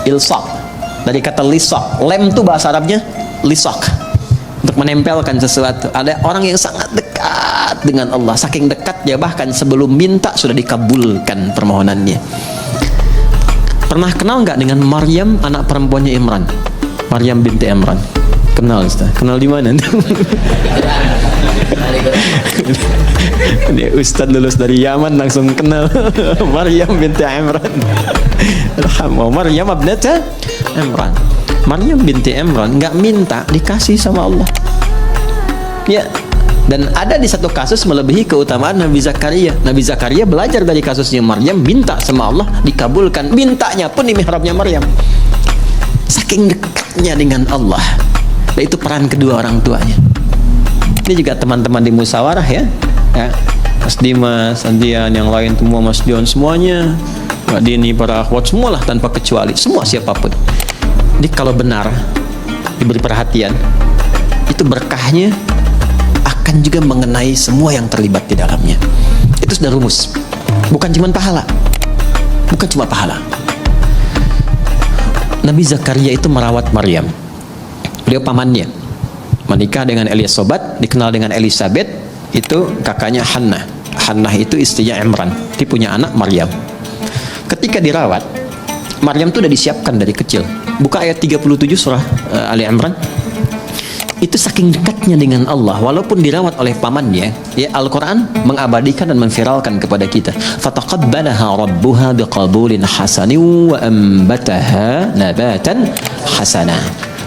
Ilsaq dari kata lisaq. Lem itu bahasa Arabnya lisaq, untuk menempelkan sesuatu. Ada orang yang sangat dekat dengan Allah, saking dekatnya bahkan sebelum minta sudah dikabulkan permohonannya. Pernah kenal nggak dengan Maryam, anak perempuannya Imran? Maryam binti Imran. Kenal, Ustaz? Kenal di mana? Dia Ustaz lulus dari Yaman langsung kenal Maryam binti Imran. Maryam abnata Imran. Maryam binti Imran nggak minta, dikasih sama Allah. Ya. Dan ada di satu kasus melebihi keutamaan Nabi Zakaria. Nabi Zakaria belajar dari kasusnya Maryam, minta sama Allah, dikabulkan. Mintanya pun di mihrabnya Maryam. Saking dekatnya dengan Allah. Dan itu peran kedua orang tuanya. Ini juga teman-teman di musyawarah ya. Mas Dimas, Andian, yang lain semua, Mas John, semuanya, Mbak Dini, para akhwat, semualah tanpa kecuali, semua siapapun. Jadi kalau benar diberi perhatian, itu berkahnya akan juga mengenai semua yang terlibat di dalamnya. Itu sudah rumus. Bukan cuma pahala. Bukan cuma pahala. Nabi Zakaria itu merawat Maryam. Beliau pamannya. Menikah dengan Elizabeth, dikenal dengan Elizabeth, itu kakaknya Hannah. Hannah itu istrinya Imran. Dia punya anak Maryam. Ketika dirawat, Maryam itu sudah disiapkan dari kecil. Buka ayat 37 surah Ali Imran. Itu saking dekatnya dengan Allah, walaupun dirawat oleh pamannya, ya, Al-Quran mengabadikan dan memviralkan kepada kita. Fataqabbalaha rabbuha biqabulin hasanin wa ambataha nabatan hasana.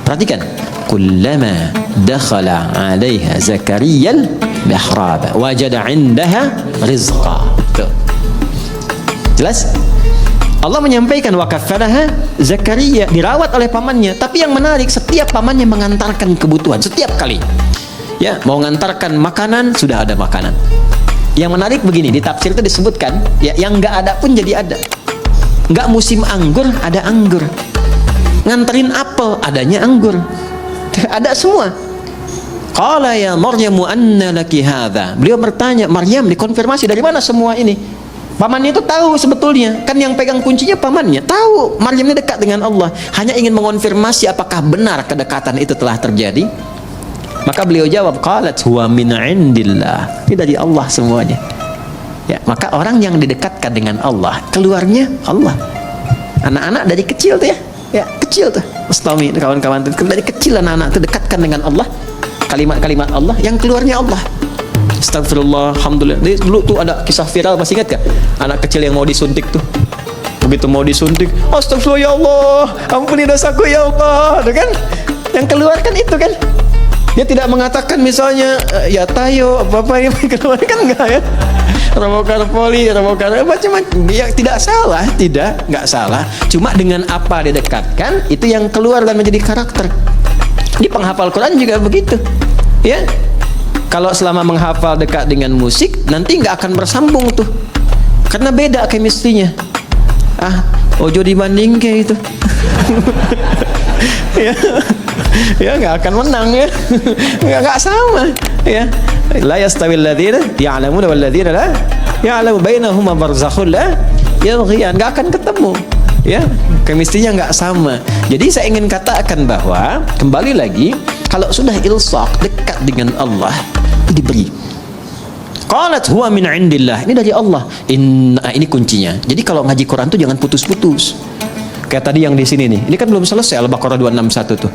Perhatikan, kullama dakhala 'alaiha zakariyal mihrab wajada 'indaha rizqa. Tuh. Jelas? Allah menyampaikan wakafaraha Zakaria, dirawat oleh pamannya. Tapi yang menarik, setiap pamannya mengantarkan kebutuhan setiap kali. Ya, mau mengantarkan makanan, sudah ada makanan. Yang menarik begini, di tafsir itu disebutkan, ya, yang nggak ada pun jadi ada. Nggak musim anggur, ada anggur. Nganterin apel, adanya anggur. Ada semua. Qala ya Maryamu anna laki hadza. Beliau bertanya, Maryam, dikonfirmasi dari mana semua ini? Pamannya itu tahu sebetulnya, kan yang pegang kuncinya pamannya. Tahu Maryam ini dekat dengan Allah, hanya ingin mengonfirmasi apakah benar kedekatan itu telah terjadi. Maka beliau jawab, qalat huwa min indillah. Ini dari Allah semuanya. Ya, maka orang yang didekatkan dengan Allah, keluarnya Allah. Anak-anak dari kecil tuh ya kecil tuh. Ustami, kawan-kawan tuh dari kecil anak-anak tuh dekatkan dengan Allah. Kalimat-kalimat Allah yang keluarnya Allah. Astagfirullah, alhamdulillah. Dulu tuh ada kisah viral, masih ingat gak? Anak kecil yang mau disuntik tuh. Begitu mau disuntik, astagfirullah ya Allah, ampuni dosaku ya Allah. Itu kan? Yang keluar kan itu kan. Dia tidak mengatakan misalnya ya tayo apa-apa yang keluar kan, enggak ya. Robokar poli, robokar macam-macam. Ya tidak salah, enggak salah. Cuma dengan apa didekatkan, itu yang keluar dan menjadi karakter. Di penghafal Quran juga begitu. Ya. Kalau selama menghafal dekat dengan musik, nanti nggak akan bersambung tuh, karena beda chemistry-nya. Ojo dibanding kayak itu. Ya nggak akan menang ya. Nggak sama ya. La yastawil ladzina ya'lamuna wal ladzina la ya'lamu bainahuma barzakhun la yabghiyan. Nggak akan ketemu. Ya, chemistry-nya nggak sama. Jadi saya ingin katakan bahwa kembali lagi, kalau sudah ilsaq, dekat dengan Allah, diberi. Qalat huwa min indillah. Ini dari Allah. Ini kuncinya. Jadi kalau ngaji Quran tuh jangan putus-putus. Kayak tadi yang di sini nih. Ini kan belum selesai Al-Baqarah 261 tuh.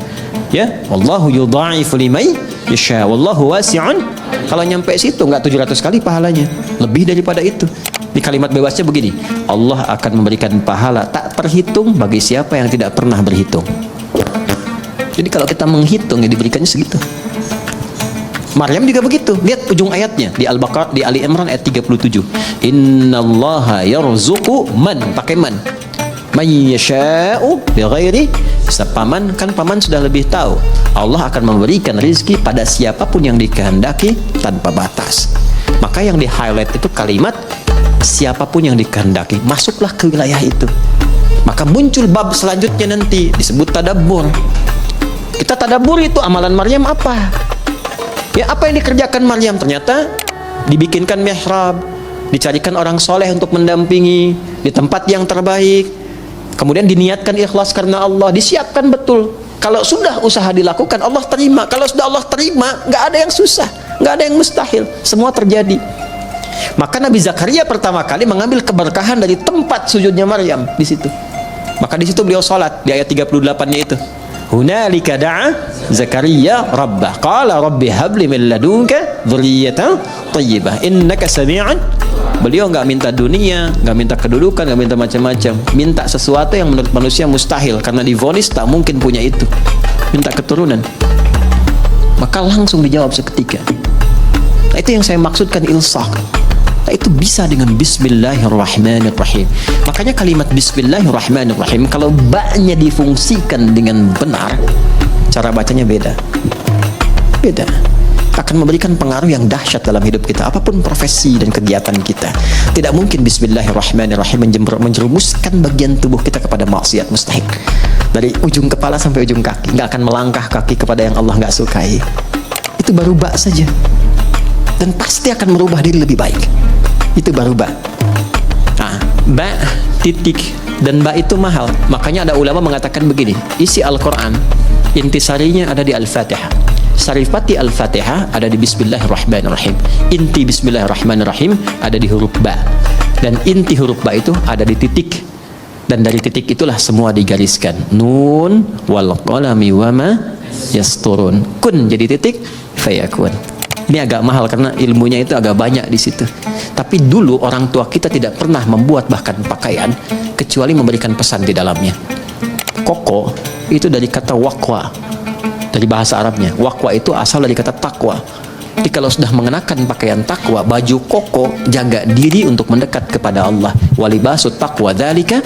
Ya, wallahu yudha'ifu liman yasha wallahu wasi'un. Kalau nyampe situ nggak 700 kali pahalanya. Lebih daripada itu. Di kalimat bebasnya begini, Allah akan memberikan pahala tak terhitung bagi siapa yang tidak pernah berhitung. Jadi kalau kita menghitung, ya diberikannya segitu. Maryam juga begitu. Lihat ujung ayatnya di Al-Baqarah, di Ali Imran ayat 37. Innallaha yarzuqu man, pakai man. may yasha'u bighairi hisab. Paman sudah lebih tahu Allah akan memberikan rizki pada siapapun yang dikehendaki tanpa batas. Maka yang di highlight itu kalimat siapapun yang dikehendaki, masuklah ke wilayah itu. Maka muncul bab selanjutnya nanti disebut tadabbur. Kita tadabbur itu amalan Maryam apa? Ya, apa yang dikerjakan Maryam? Ternyata dibikinkan mihrab, dicarikan orang soleh untuk mendampingi di tempat yang terbaik, kemudian diniatkan ikhlas karena Allah, disiapkan betul. Kalau sudah usaha dilakukan, Allah terima. Kalau sudah Allah terima, nggak ada yang susah, nggak ada yang mustahil, semua terjadi. Maka Nabi Zakaria pertama kali mengambil keberkahan dari tempat sujudnya Maryam di situ. Maka di situ beliau sholat di ayat 38-nya itu. Hunalika da'a Zakaria rabbah qala rabbi habli min ladunka dzurriyyatan thayyibah innaka sami'un. Beliau nggak minta dunia, nggak minta kedudukan, nggak minta macam-macam, minta sesuatu yang menurut manusia mustahil karena divonis tak mungkin punya itu, minta keturunan. Maka langsung dijawab seketika. Nah, itu yang saya maksudkan ilsaq. Nah, itu bisa dengan bismillahirrahmanirrahim. Makanya kalimat bismillahirrahmanirrahim kalau ba-nya difungsikan dengan benar, cara bacanya beda. Akan memberikan pengaruh yang dahsyat dalam hidup kita, apapun profesi dan kegiatan kita. Tidak mungkin bismillahirrahmanirrahim menjerumuskan bagian tubuh kita kepada maksiat, mustahil. Dari ujung kepala sampai ujung kaki, nggak akan melangkah kaki kepada yang Allah nggak sukai. Itu baru ba saja, dan pasti akan merubah diri lebih baik. Itu baru ba. Nah, ba titik dan ba itu mahal. Makanya ada ulama mengatakan begini, isi Al-Quran intisarinya ada di Al-Fatihah, sarifati Al-Fatihah ada di bismillahirrahmanirrahim, inti bismillahirrahmanirrahim ada di huruf ba, dan inti huruf ba itu ada di titik, dan dari titik itulah semua digariskan. Nun wal qalami wama yasturun, kun jadi titik, fayakun. Ini agak mahal karena ilmunya itu agak banyak di situ. Tapi dulu orang tua kita tidak pernah membuat bahkan pakaian kecuali memberikan pesan di dalamnya. Koko itu dari kata waqwa, dari bahasa Arabnya. Waqwa itu asal dari kata takwa. Jadi kalau sudah mengenakan pakaian takwa, baju koko, jaga diri untuk mendekat kepada Allah. Walibasut taqwa dzalika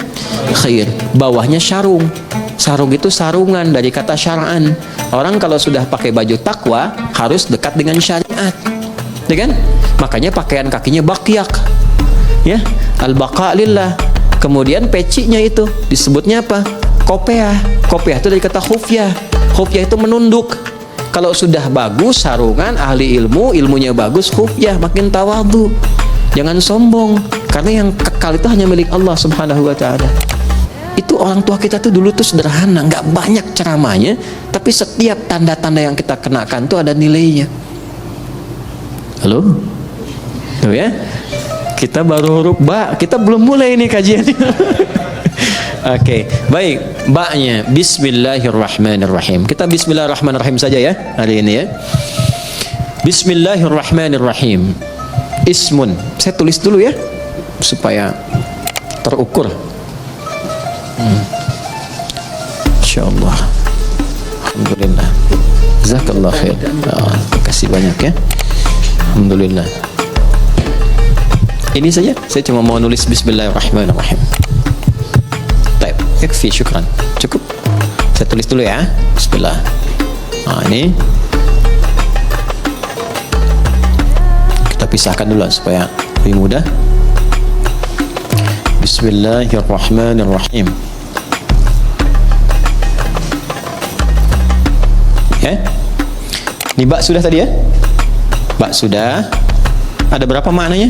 khair. Bawahnya sarung. Sarung itu sarungan dari kata syar'an. Orang kalau sudah pakai baju takwa harus dekat dengan syariat, ya kan? Makanya pakaian kakinya bakyak, ya, al-baqa lillah. Kemudian pecinya itu disebutnya apa? Kopiah. Kopiah itu dari kata khufyah. Khufyah itu menunduk. Kalau sudah bagus sarungan, ahli ilmu, ilmunya bagus, khufyah, makin tawadhu. Jangan sombong, karena yang kekal itu hanya milik Allah Subhanahu wa ta'ala. Itu orang tua kita tuh dulu tuh sederhana, nggak banyak ceramahnya, tapi setiap tanda-tanda yang kita kenakan tuh ada nilainya. Halo? Tuh ya, kita baru huruf ba, kita belum mulai ini kajiannya. Oke, baik, ba-nya bismillahirrahmanirrahim. Kita bismillahirrahmanirrahim saja ya hari ini ya. Bismillahirrahmanirrahim. Ismun, saya tulis dulu ya supaya terukur. Insyaallah. Alhamdulillah. Jazakallah khair. Terima kasih banyak ya. Alhamdulillah. Ini saja. Saya cuma mau nulis bismillahirrahmanirrahim. Baik, yakfi, syukran. Cukup. Saya tulis dulu ya. Bismillah. Nah, ini kita pisahkan dulu supaya lebih mudah. Bismillahirrahmanirrahim. Ya. Ini bak sudah tadi ya? Bak sudah. Ada berapa maknanya?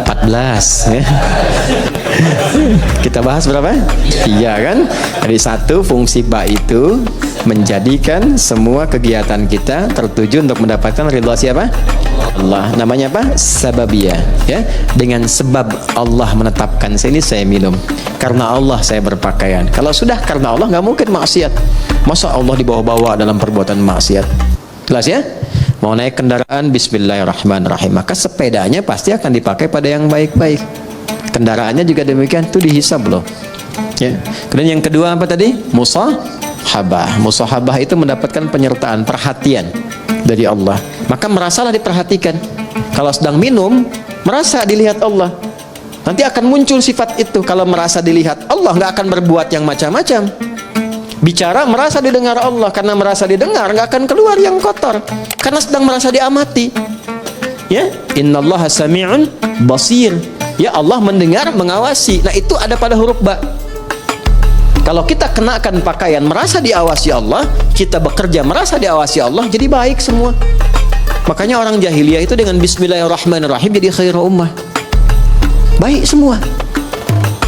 14 ya. Kita bahas berapa? 3 kan? Jadi satu, fungsi bak itu menjadikan semua kegiatan kita tertuju untuk mendapatkan ridha siapa? Allah. Namanya apa? Sababiyah ya. Dengan sebab Allah menetapkan ini saya minum, karena Allah saya berpakaian. Kalau sudah karena Allah nggak mungkin maksiat. Masa Allah dibawa-bawa dalam perbuatan maksiat? Jelas ya? Mau naik kendaraan bismillahirrahmanirrahim, maka sepedanya pasti akan dipakai pada yang baik-baik. Kendaraannya juga demikian, itu dihisab loh ya. Kemudian yang kedua apa tadi? Musahabah. Musahabah itu mendapatkan penyertaan, perhatian dari Allah. Maka merasalah diperhatikan. Kalau sedang minum, merasa dilihat Allah. Nanti akan muncul sifat itu. Kalau merasa dilihat Allah, nggak akan berbuat yang macam-macam. Bicara merasa didengar Allah, karena merasa didengar nggak akan keluar yang kotor, karena sedang merasa diamati. Ya, innallaha sami'un basir. Ya, Allah mendengar, mengawasi. Nah, itu ada pada huruf ba. Kalau kita kenakan pakaian merasa diawasi Allah, kita bekerja merasa diawasi Allah, jadi baik semua. Makanya orang jahiliyah itu dengan bismillahirrahmanirrahim jadi khairu ummah. Baik semua.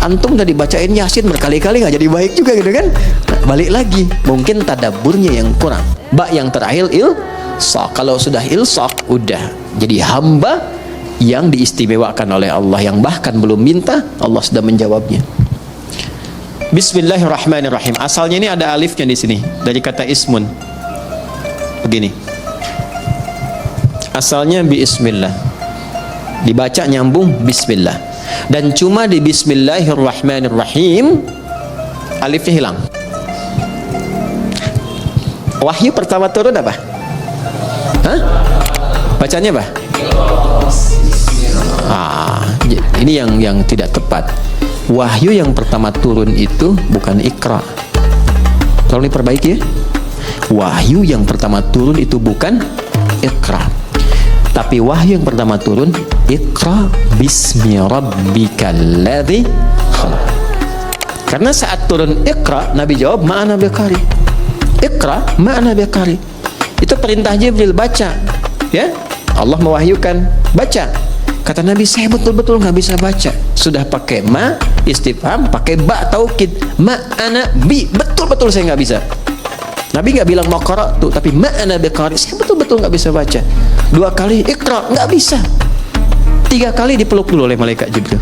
Antum udah dibacain Yasin berkali-kali nggak jadi baik juga gitu kan? Nah, balik lagi, mungkin tadaburnya yang kurang. Ba yang terakhir ilsaq. Kalau sudah ilsaq, udah jadi hamba yang diistimewakan oleh Allah, yang bahkan belum minta Allah sudah menjawabnya. Bismillahirrahmanirrahim. Asalnya ini ada alifnya di sini dari kata ismun. Begini. Asalnya bismillah. Dibaca nyambung bismillah. Dan cuma di bismillahirrahmanirrahim alifnya hilang. Wahyu pertama turun apa? Hah? Bacanya apa? Ini yang tidak tepat. Wahyu yang pertama turun itu bukan Iqra. Tolong diperbaiki ya. Wahyu yang pertama turun itu bukan Iqra. Tapi wahyu yang pertama turun Iqra bismi rabbikal ladzi khalaq. Karena saat turun Iqra, Nabi jawab ma'ana biqari. Iqra ma'ana biqari. Itu perintah Jibril, baca. Ya, Allah mewahyukan, baca. Kata Nabi, saya betul-betul nggak bisa baca. Sudah pakai ma istifham, pakai ba taukid, ma ana bi, betul-betul saya nggak bisa. Nabi nggak bilang mau qara'tu, tapi ma ana biqari, saya betul-betul nggak bisa baca. 2 kali iqra, nggak bisa. 3 kali dipeluk dulu oleh malaikat Jibril.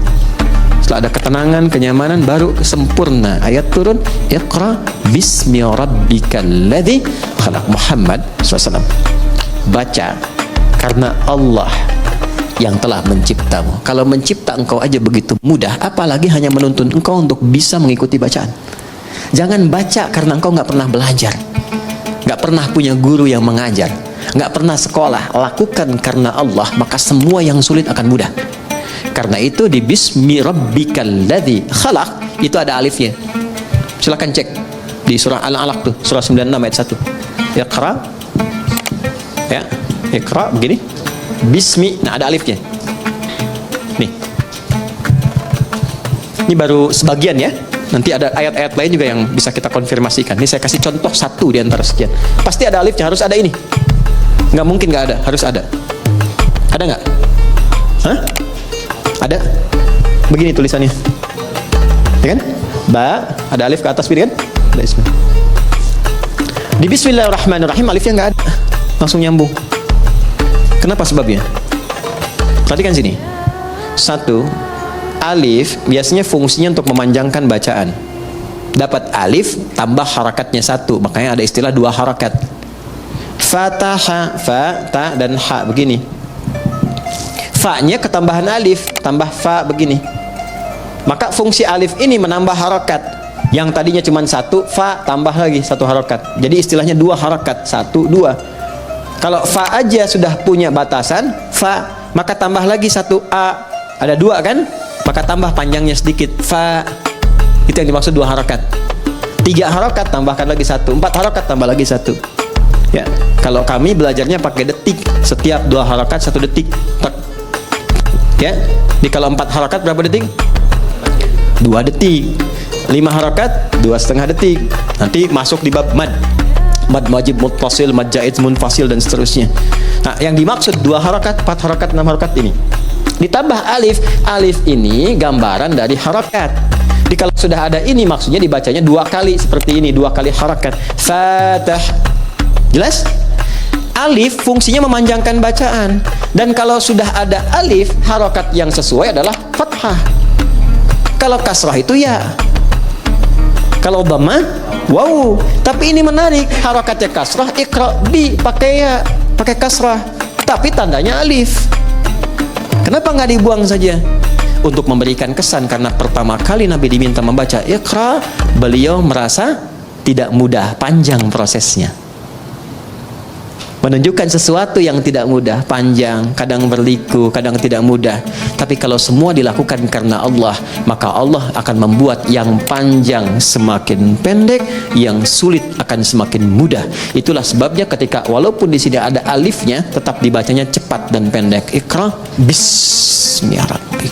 Setelah ada ketenangan, kenyamanan, baru sempurna ayat turun, iqra bismi rabbikal ladzi khalaq. Muhammad SAW, baca karena Allah yang telah menciptamu. Kalau mencipta engkau aja begitu mudah, apalagi hanya menuntun engkau untuk bisa mengikuti bacaan. Jangan baca karena engkau nggak pernah belajar, nggak pernah punya guru yang mengajar, nggak pernah sekolah. Lakukan karena Allah, maka semua yang sulit akan mudah. Karena itu di bismi rabbikal ladzi khalaq itu ada alifnya. Silakan cek di surah Al-Alaq tuh, surah 96 ayat 1. Iqra, ya, Iqra begini. Bismi, nah ada alifnya. Nih. Ini baru sebagian ya. Nanti ada ayat-ayat lain juga yang bisa kita konfirmasikan. Ini saya kasih contoh 1 di antara sekian. Pasti ada alifnya, harus ada ini. Nggak mungkin nggak ada, harus ada. Ada nggak? Hah? Ada? Begini tulisannya. Ya kan? Ba, ada alif ke atas kan? Ada ismi. Di bismillahirrahmanirrahim alifnya nggak ada. Langsung nyambung. Kenapa sebabnya? Perhatikan sini. 1, alif biasanya fungsinya untuk memanjangkan bacaan. Dapat alif tambah harakatnya 1, makanya ada istilah 2 harakat. Fataha, fa, ta, dan ha begini. Fa-nya ketambahan alif, tambah fa begini. Maka fungsi alif ini menambah harakat. Yang tadinya cuma 1, fa tambah lagi 1 harakat. Jadi istilahnya 2 harakat, 1, 2. Kalau fa aja sudah punya batasan, fa, maka tambah lagi 1 a. Ada 2 kan? Maka tambah panjangnya sedikit, fa. Itu yang dimaksud 2 harakat. 3 harakat tambahkan lagi 1, 4 harakat tambah lagi 1. Ya, kalau kami belajarnya pakai detik. Setiap 2 harakat 1 detik. Tak. Ya, di kalau 4 harakat berapa detik? 2 detik. 5 harakat 2,5 detik. Nanti masuk di bab mad. Mad wajib muttasil, mad jaiz munfasil dan seterusnya. Nah, yang dimaksud 2 harakat, 4 harakat, 6 harakat ini. Ditambah alif. Alif ini gambaran dari harakat. Jadi kalau sudah ada ini maksudnya dibacanya 2 kali seperti ini, 2 kali harakat. Fatah. Jelas? Alif fungsinya memanjangkan bacaan. Dan kalau sudah ada alif, harakat yang sesuai adalah fathah. Kalau kasrah itu ya. Kalau dhamma, wow. Tapi ini menarik, harakatnya kasrah, iqra bi pakai ya, pakai kasrah. Tapi tandanya alif. Kenapa nggak dibuang saja? Untuk memberikan kesan, karena pertama kali Nabi diminta membaca iqra, beliau merasa tidak mudah, panjang prosesnya. menunjukkan sesuatu yang tidak mudah, panjang, kadang berliku, kadang tidak mudah. Tapi kalau semua dilakukan karena Allah, maka Allah akan membuat yang panjang semakin pendek, yang sulit akan semakin mudah. Itulah sebabnya ketika walaupun di sini ada alifnya, tetap dibacanya cepat dan pendek. Iqra bismi rabbik.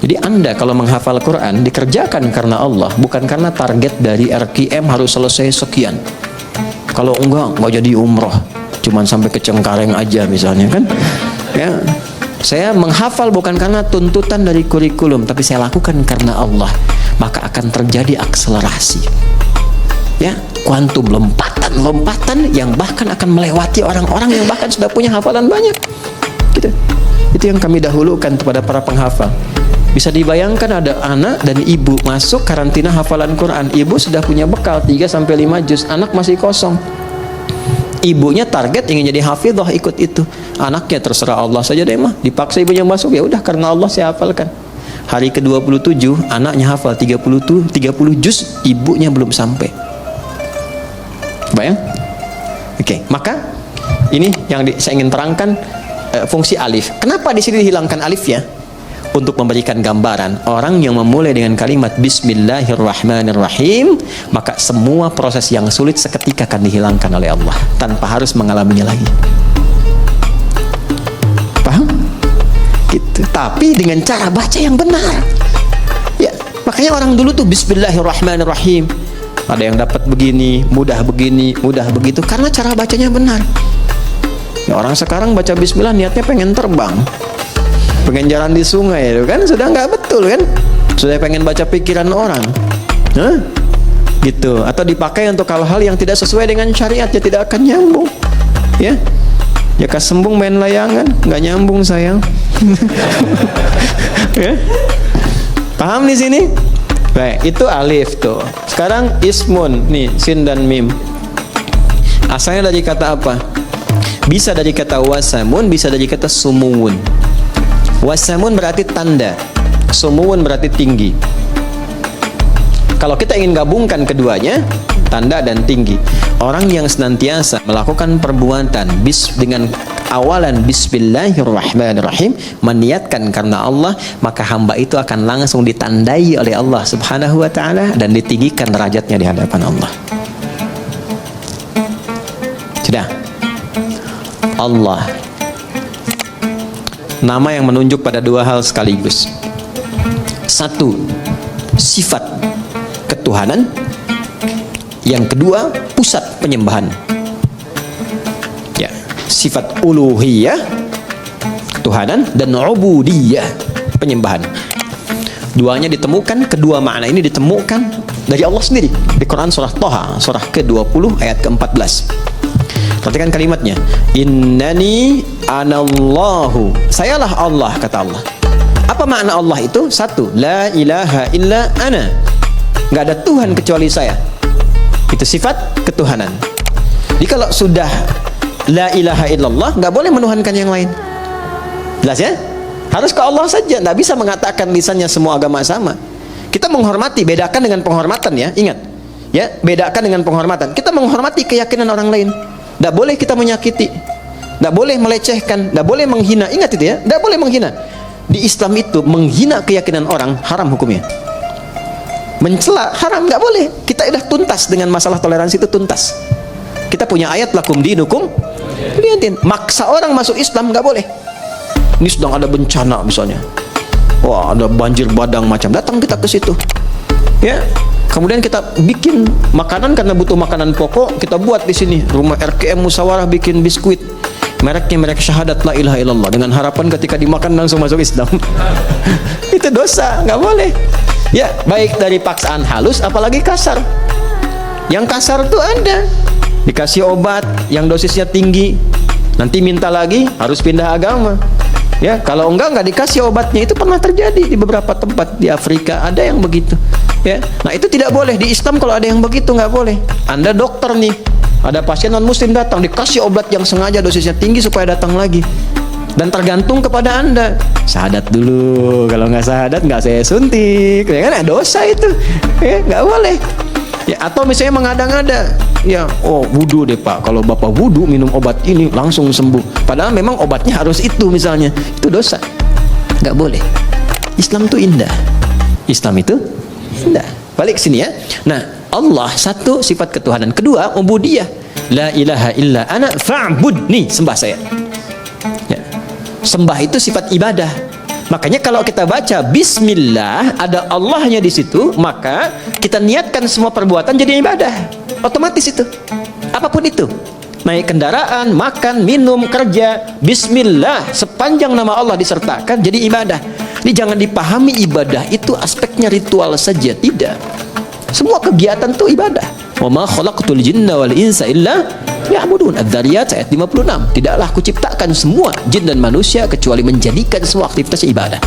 Jadi Anda kalau menghafal Quran dikerjakan karena Allah, bukan karena target dari RKM harus selesai sekian. Kalau enggak jadi umroh, cuman sampai ke Cengkareng aja misalnya kan. Ya, saya menghafal bukan karena tuntutan dari kurikulum, tapi saya lakukan karena Allah, maka akan terjadi akselerasi. Ya, kuantum, lompatan yang bahkan akan melewati orang-orang yang bahkan sudah punya hafalan banyak. Gitu. Itu yang kami dahulukan kepada para penghafal. Bisa dibayangkan ada anak dan ibu masuk karantina hafalan Quran. Ibu sudah punya bekal 3-5 juz, anak masih kosong. Ibunya target ingin jadi hafidhah, ikut itu. Anaknya terserah Allah saja deh mah. Dipaksa ibunya masuk, ya udah karena Allah saya hafalkan. Hari ke-27 anaknya hafal 30 juz, ibunya belum sampai. Bayang? Oke, maka ini yang saya ingin terangkan, fungsi alif. Kenapa di sini dihilangkan alifnya? Untuk memberikan gambaran, orang yang memulai dengan kalimat Bismillahirrahmanirrahim, maka semua proses yang sulit seketika akan dihilangkan oleh Allah tanpa harus mengalaminya lagi. Paham? Gitu. Tapi dengan cara baca yang benar. Ya, makanya orang dulu tuh Bismillahirrahmanirrahim. Ada yang dapat begini, mudah begitu, karena cara bacanya benar. Ya, orang sekarang baca Bismillah niatnya pengen terbang, pengen jalan di sungai, itu kan sudah nggak betul kan, sudah pengen baca pikiran orang, gitu, atau dipakai untuk hal-hal yang tidak sesuai dengan syariat, ya tidak akan nyambung, ya kasembung main layangan, nggak nyambung sayang. Ya? Paham di sini? Baik, itu alif tuh. Sekarang ismun, nih sin dan mim, asalnya dari kata apa? Bisa dari kata wasamun, bisa dari kata sumuwun. Wasamun berarti tanda, sumuwun berarti tinggi. Kalau kita ingin gabungkan keduanya, tanda dan tinggi, orang yang senantiasa melakukan perbuatan dengan awalan Bismillahirrahmanirrahim, meniatkan karena Allah, maka hamba itu akan langsung ditandai oleh Allah Subhanahu wa ta'ala dan ditinggikan derajatnya di hadapan Allah. Sudah. Allah, nama yang menunjuk pada dua hal sekaligus. Satu, sifat ketuhanan. Yang kedua, pusat penyembahan. Ya, sifat uluhiyah, ketuhanan, dan ubudiyah, penyembahan. Duanya ditemukan, kedua makna ini ditemukan dari Allah sendiri di Quran surah Thaha, surah ke-20 ayat ke-14. Perhatikan kalimatnya, innani anallahu, sayalah Allah, kata Allah. Apa makna Allah itu? Satu, la ilaha illa ana, nggak ada Tuhan kecuali saya. Itu sifat ketuhanan. Jadi kalau sudah la ilaha illallah, nggak boleh menuhankan yang lain. Jelas ya? Harus ke Allah saja, nggak bisa mengatakan lisannya semua agama sama. Kita menghormati, bedakan dengan penghormatan ya, ingat ya, bedakan dengan penghormatan. Kita menghormati keyakinan orang lain. Tidak boleh kita menyakiti, tidak boleh melecehkan, tidak boleh menghina. Ingat itu ya, tidak boleh menghina. Di Islam itu menghina keyakinan orang haram hukumnya. Mencela haram, nggak boleh. Kita sudah tuntas dengan masalah toleransi, itu tuntas. Kita punya ayat lakum dinukum waliyaddin. Maksa orang masuk Islam nggak boleh. Ini sedang ada bencana misalnya, wah ada banjir badang macam, datang kita ke situ, ya. Kemudian kita bikin makanan karena butuh makanan pokok, kita buat di sini rumah RKM musyawarah bikin biskuit, mereknya merek syahadat la ilaha illallah, dengan harapan ketika dimakan langsung masuk Islam. Itu dosa, nggak boleh. Ya, baik dari paksaan halus apalagi kasar. Yang kasar tuh ada dikasih obat yang dosisnya tinggi, nanti minta lagi harus pindah agama. Ya, kalau enggak dikasih obatnya. Itu pernah terjadi di beberapa tempat di Afrika, ada yang begitu. Ya, nah itu tidak boleh di Islam. Kalau ada yang begitu nggak boleh. Anda dokter nih, ada pasien non muslim datang, dikasih obat yang sengaja dosisnya tinggi supaya datang lagi. Dan tergantung kepada Anda. Syahadat dulu, kalau nggak syahadat nggak saya suntik, ya kan? Dosa itu, ya nggak boleh. Ya, atau misalnya mengada-ngada, Ya, oh wudu deh Pak, kalau Bapak wudu minum obat ini langsung sembuh. Padahal memang obatnya harus itu misalnya. Itu dosa. Nggak boleh. Islam itu indah. Islam itu indah. Balik sini ya. Nah, Allah satu sifat ketuhanan. Kedua, ubudiyah. La ilaha illa ana fa'budni, sembah saya. Ya. Sembah itu sifat ibadah. Makanya kalau kita baca bismillah, ada Allahnya di situ, maka kita niatkan semua perbuatan jadi ibadah. Otomatis itu. Apapun itu. Naik kendaraan, makan, minum, kerja, bismillah, sepanjang nama Allah disertakan jadi ibadah. Ini jangan dipahami ibadah itu aspeknya ritual saja, tidak. Semua kegiatan itu ibadah. Wa ma khalaqtul jinna wal insa illa liya'budun. Adz-Dzariyat ayat 56. Tidaklah kuciptakan semua jin dan manusia kecuali menjadikan semua aktivitas ibadah.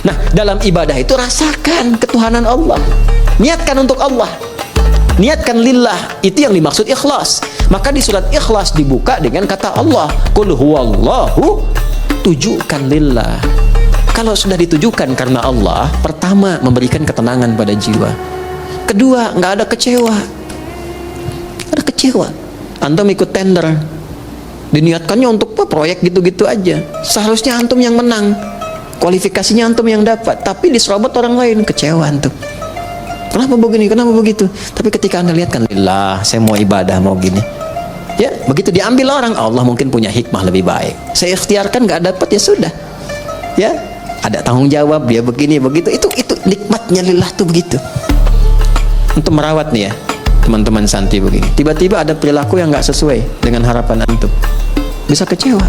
Nah, dalam ibadah itu rasakan ketuhanan Allah. Niatkan untuk Allah. Niatkan lillah. Itu yang dimaksud ikhlas. Maka di surat Ikhlas dibuka dengan kata Allah, qul huwallahu, tujukan lillah. Kalau sudah ditujukan karena Allah, pertama memberikan ketenangan pada jiwa. Kedua, nggak ada kecewa. Ada kecewa. Antum ikut tender, diniatkannya untuk apa? Proyek gitu-gitu aja. Seharusnya antum yang menang, kualifikasinya antum yang dapat, tapi diserobot orang lain, kecewa antum. Kenapa begini? Kenapa begitu? Tapi ketika anda lihat kan, lillah, saya mau ibadah, mau gini. Ya, begitu diambil orang, Allah mungkin punya hikmah lebih baik. Saya ikhtiarkan nggak dapat, ya sudah. Ya, ada tanggung jawab, dia begini begitu. Itu nikmatnya lillah tuh begitu. Untuk merawat nih ya, teman-teman santri begini. Tiba-tiba ada perilaku yang nggak sesuai dengan harapan antum. Bisa kecewa.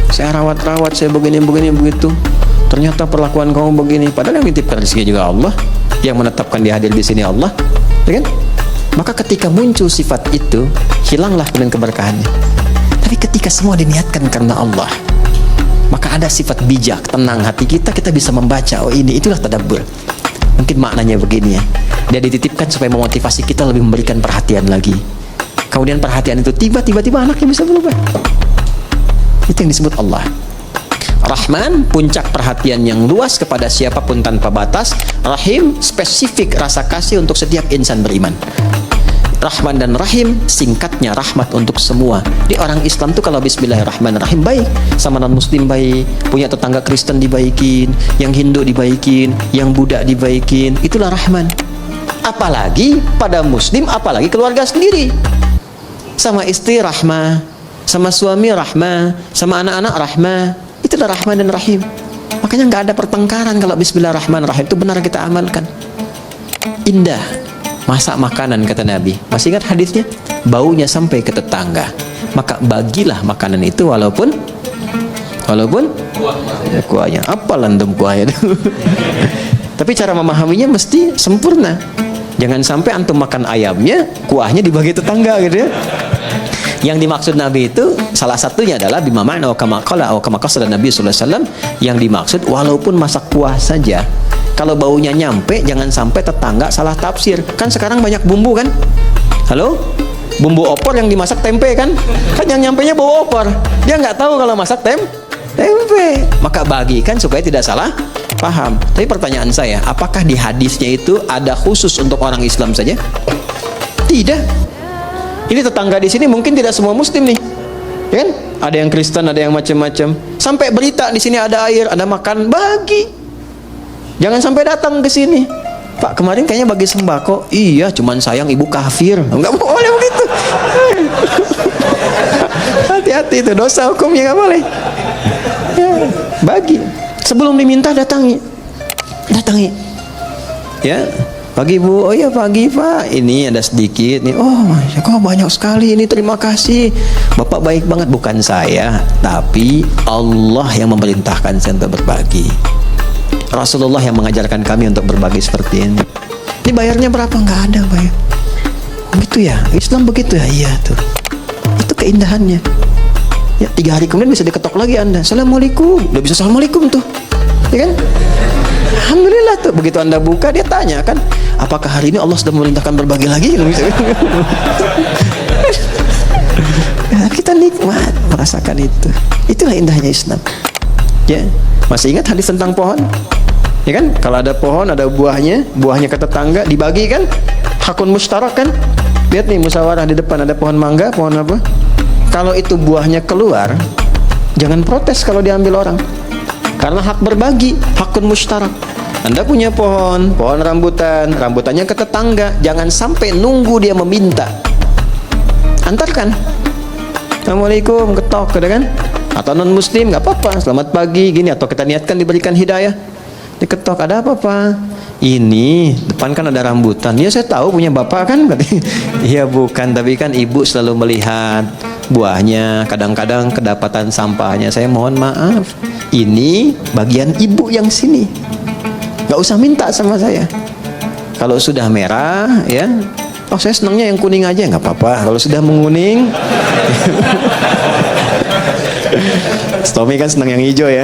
Saya rawat-rawat, saya begini begitu. Ternyata perlakuan kamu begini. Padahal yang nitipkan rezeki juga Allah, yang menetapkan dia hadir di sini Allah, ya kan? Maka ketika muncul sifat itu, hilanglah kemudian keberkahannya. Tapi ketika semua diniatkan karena Allah, maka ada sifat bijak, tenang hati kita bisa membaca, oh ini, itulah tadabbur. Mungkin maknanya begini ya. Dia dititipkan supaya memotivasi kita lebih memberikan perhatian lagi. Kemudian perhatian itu tiba-tiba anaknya bisa berubah. Itu yang disebut Allah. Rahman, puncak perhatian yang luas kepada siapapun tanpa batas. Rahim, spesifik rasa kasih untuk setiap insan beriman. Rahman dan Rahim, singkatnya rahmat untuk semua. Di orang Islam tuh kalau bismillahirrahmanirrahim baik, sama non muslim baik, punya tetangga Kristen dibaikin, yang Hindu dibaikin, yang Buddha dibaikin, itulah Rahman. Apalagi pada muslim, apalagi keluarga sendiri. Sama istri rahmah, sama suami rahmah, sama anak-anak rahmah. Itulah Rahman dan Rahim. Makanya nggak ada pertengkaran kalau bismillahirrahmanirrahim itu benar kita amalkan. Indah. Masak makanan kata Nabi, masih ingat hadisnya? Baunya sampai ke tetangga, maka bagilah makanan itu walaupun kuahnya apa landum kuahnya itu. Tapi cara memahaminya mesti sempurna. Jangan sampai antum makan ayamnya, kuahnya dibagi tetangga gitu ya. Yang dimaksud Nabi itu salah satunya adalah bimama'na wa kama qala wa kama qasada Nabi sallallahu alaihi wasallam, yang dimaksud walaupun masak kuah saja, kalau baunya nyampe jangan sampai tetangga salah tafsir. Kan sekarang banyak bumbu kan? Halo? Bumbu opor yang dimasak tempe kan? Kan yang nyampenya bau opor. Dia nggak tahu kalau masak tempe. Maka bagikan supaya tidak salah paham. Tapi pertanyaan saya, apakah di hadisnya itu ada khusus untuk orang Islam saja? Tidak. Ini tetangga di sini mungkin tidak semua muslim nih. Ya kan? Ada yang Kristen, ada yang macam-macam. Sampai berita di sini ada air, ada makan, bagi. Jangan sampai datang ke sini. Pak, kemarin kayaknya bagi sembako. Iya, cuman sayang ibu kafir. Enggak boleh begitu. Hati-hati, itu dosa hukumnya, nggak boleh. Ya, bagi. Sebelum diminta datangi. Ya, pagi Bu. Oh iya pagi Pak. Ini ada sedikit nih. Oh, ya kok banyak sekali ini. Terima kasih. Bapak baik banget. Bukan saya, tapi Allah yang memerintahkan saya untuk berbagi. Rasulullah yang mengajarkan kami untuk berbagi seperti ini. Ini bayarnya berapa? Nggak ada bayar. Begitu ya, Islam begitu ya. Iya tuh. Itu keindahannya. Ya, 3 hari kemudian bisa diketok lagi Anda. Assalamualaikum. Udah bisa assalamualaikum tuh. Ya kan? Alhamdulillah tuh. Begitu Anda buka, dia tanya kan, apakah hari ini Allah sudah memerintahkan berbagi lagi? Ya, kita nikmat merasakan itu. Itulah indahnya Islam. Ya, masih ingat hadis tentang pohon? Ya kan? Kalau ada pohon, ada buahnya ke tetangga, dibagi kan? Hakun mustarak kan? Lihat nih musyawarah di depan ada pohon mangga, pohon apa? Kalau itu buahnya keluar, jangan protes kalau diambil orang. Karena hak berbagi, hakun mustarak. Anda punya pohon rambutan, rambutannya ke tetangga, jangan sampai nunggu dia meminta. Antarkan. Assalamualaikum, ketok, gitu kan? Atau non muslim nggak apa-apa, selamat pagi gini, atau kita niatkan diberikan hidayah. Diketok, ada apa Pak? Ini depan kan ada rambutan. Ya saya tahu punya bapak kan. Iya bukan, tapi kan ibu selalu melihat buahnya, kadang-kadang kedapatan sampahnya. Saya mohon maaf, ini bagian ibu yang sini, nggak usah minta sama saya. Kalau sudah merah ya, oh saya senangnya yang kuning aja, nggak apa-apa. Kalau sudah menguning Tommy kan senang yang hijau ya.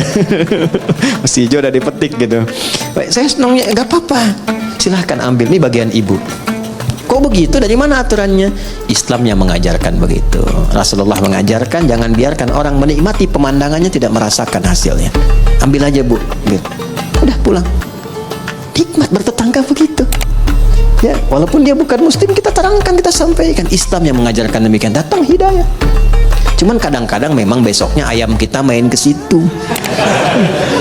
Mesti hijau udah dipetik gitu. Saya senangnya nggak apa-apa, silahkan ambil, nih bagian ibu. Kok begitu? Dari mana aturannya? Islam yang mengajarkan begitu. Rasulullah mengajarkan jangan biarkan orang menikmati pemandangannya tidak merasakan hasilnya. Ambil aja Bu, ambil. Udah pulang. Nikmat bertetangga begitu. Ya, walaupun dia bukan muslim, kita terangkan, kita sampaikan. Islam yang mengajarkan demikian, datang hidayah. Cuman kadang-kadang memang besoknya ayam kita main ke situ.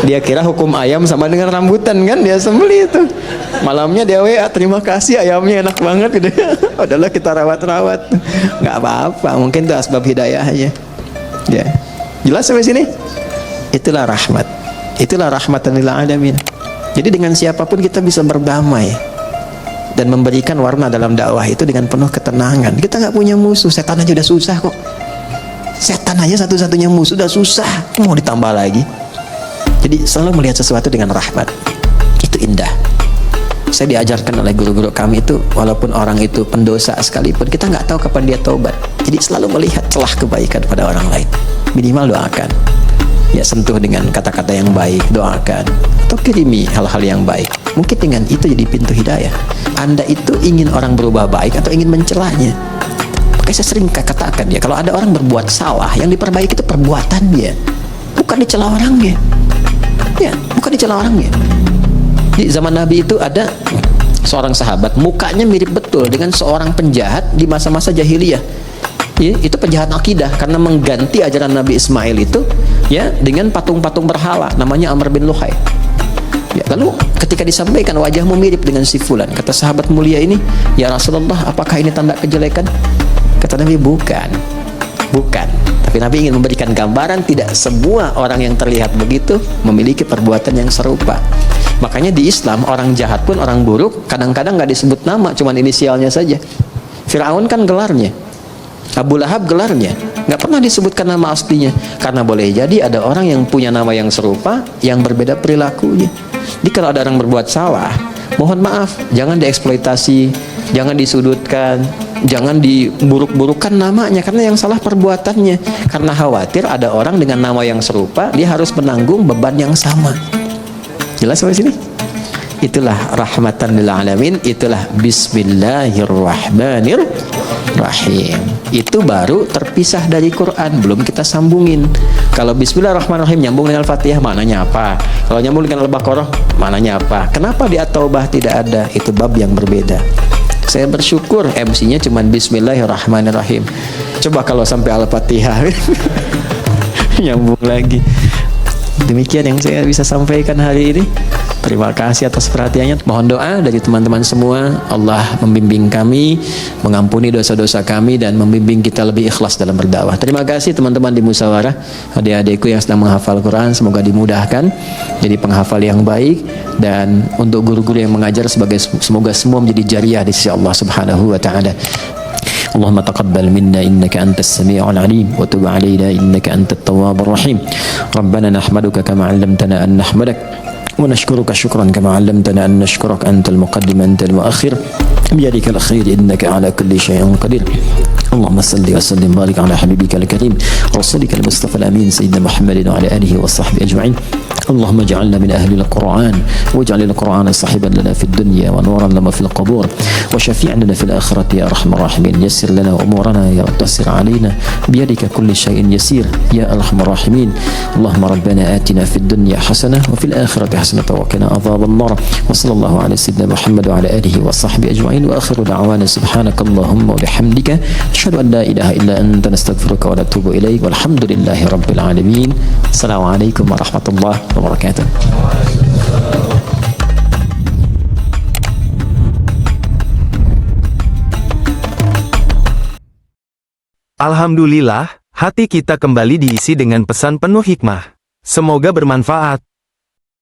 Dia kira hukum ayam sama dengan rambutan kan, dia sembeli itu. Malamnya dia WA, terima kasih ayamnya enak banget gitu. Udahlah kita rawat-rawat. Nggak apa-apa, mungkin itu asbab hidayah aja. Ya. Jelas sampai sini? Itulah rahmat. Itulah rahmatan lil alamin. Jadi dengan siapapun kita bisa berdamai dan memberikan warna dalam dakwah itu dengan penuh ketenangan. Kita nggak punya musuh, setan aja udah susah kok. Setan aja satu-satunya musuh udah susah, mau ditambah lagi. Jadi selalu melihat sesuatu dengan rahmat, itu indah. Saya diajarkan oleh guru-guru kami itu, walaupun orang itu pendosa sekalipun, kita nggak tahu kapan dia taubat. Jadi selalu melihat celah kebaikan pada orang lain. Minimal doakan, ya sentuh dengan kata-kata yang baik, doakan, atau kirimi hal-hal yang baik. Mungkin dengan itu jadi pintu hidayah. Anda itu ingin orang berubah baik atau ingin mencelanya? Makanya saya sering katakan ya, kalau ada orang berbuat salah, yang diperbaiki itu perbuatan dia, bukan dicela orangnya. Ya, bukan dicela orangnya. Di zaman Nabi itu ada seorang sahabat, mukanya mirip betul dengan seorang penjahat di masa-masa jahiliyah. Ya, itu penjahat akidah karena mengganti ajaran Nabi Ismail itu ya dengan patung-patung berhala, namanya Amr bin Luhai. Ya, lalu ketika disampaikan wajahmu mirip dengan si fulan, kata sahabat mulia ini, ya Rasulullah, apakah ini tanda kejelekan? Kata Nabi, bukan. Tapi Nabi ingin memberikan gambaran tidak semua orang yang terlihat begitu memiliki perbuatan yang serupa. Makanya di Islam orang jahat pun, orang buruk kadang-kadang nggak disebut nama, cuman inisialnya saja. Firaun kan gelarnya, Abu Lahab gelarnya, nggak pernah disebutkan nama aslinya. Karena boleh jadi ada orang yang punya nama yang serupa, yang berbeda perilakunya. Jadi kalau ada orang berbuat salah, mohon maaf, jangan dieksploitasi, jangan disudutkan, jangan diburuk-burukan namanya, karena yang salah perbuatannya. Karena khawatir ada orang dengan nama yang serupa, dia harus menanggung beban yang sama. Jelas sampai sini? Itulah rahmatan lil alamin, itulah bismillahirrahmanirrahim. Itu baru terpisah dari Quran, belum kita sambungin. Kalau bismillahirrahmanirrahim nyambung dengan Al-Fatihah, maknanya apa? Kalau nyambung dengan Al-Baqarah, maknanya apa? Kenapa di At-Taubah tidak ada? Itu bab yang berbeda. Saya bersyukur MC-nya cuma bismillahirrahmanirrahim. Coba kalau sampai Al-Fatihah nyambung lagi. Demikian yang saya bisa sampaikan hari ini. Terima kasih atas perhatiannya. Mohon doa dari teman-teman semua. Allah membimbing kami, mengampuni dosa-dosa kami, dan membimbing kita lebih ikhlas dalam berdakwah. Terima kasih teman-teman di musyawarah, adik-adikku yang sedang menghafal Quran, semoga dimudahkan jadi penghafal yang baik. Dan untuk guru-guru yang mengajar, semoga semua menjadi jariah di sisi Allah Subhanahu wa taala. اللهم تقبل منا إنك أنت السميع العليم وتب علينا إنك أنت التواب الرحيم ربنا نحمدك كما علمتنا أن نحمدك ونشكرك شكرا كما علمتنا أن نشكرك أنت المقدم أنت المؤخر بيدك الخير إنك على كل شيء قدير اللهم صل وسلم وبارك على حبيبك الكريم رسولك المصطفى الأمين سيدنا محمد وعلى آله وصحبه أجمعين اللهم اجعلنا من أهل القرآن واجعل القرآن صاحبا لنا في الدنيا ونورا لنا في القبور وشفيعا لنا في الآخرة يا أرحم الراحمين. يسر لنا أمورنا يا تسر علينا بيدك كل شيء يسير يا أرحم الراحمين. اللهم ربنا آتنا في الدنيا حسنة وفي الآخرة حسنة وقنا عذاب النار. وصلى الله على سيدنا محمد وعلى آله وصحبه أجمعين. وآخر دعوانا سبحانك اللهم وبحمدك أشهد أن لا إله إلا أنت نستغفرك ونتوب إليك والحمد لله رب العالمين. السلام عليكم ورحمة الله وبركاته. Alhamdulillah, hati kita kembali diisi dengan pesan penuh hikmah. Semoga bermanfaat.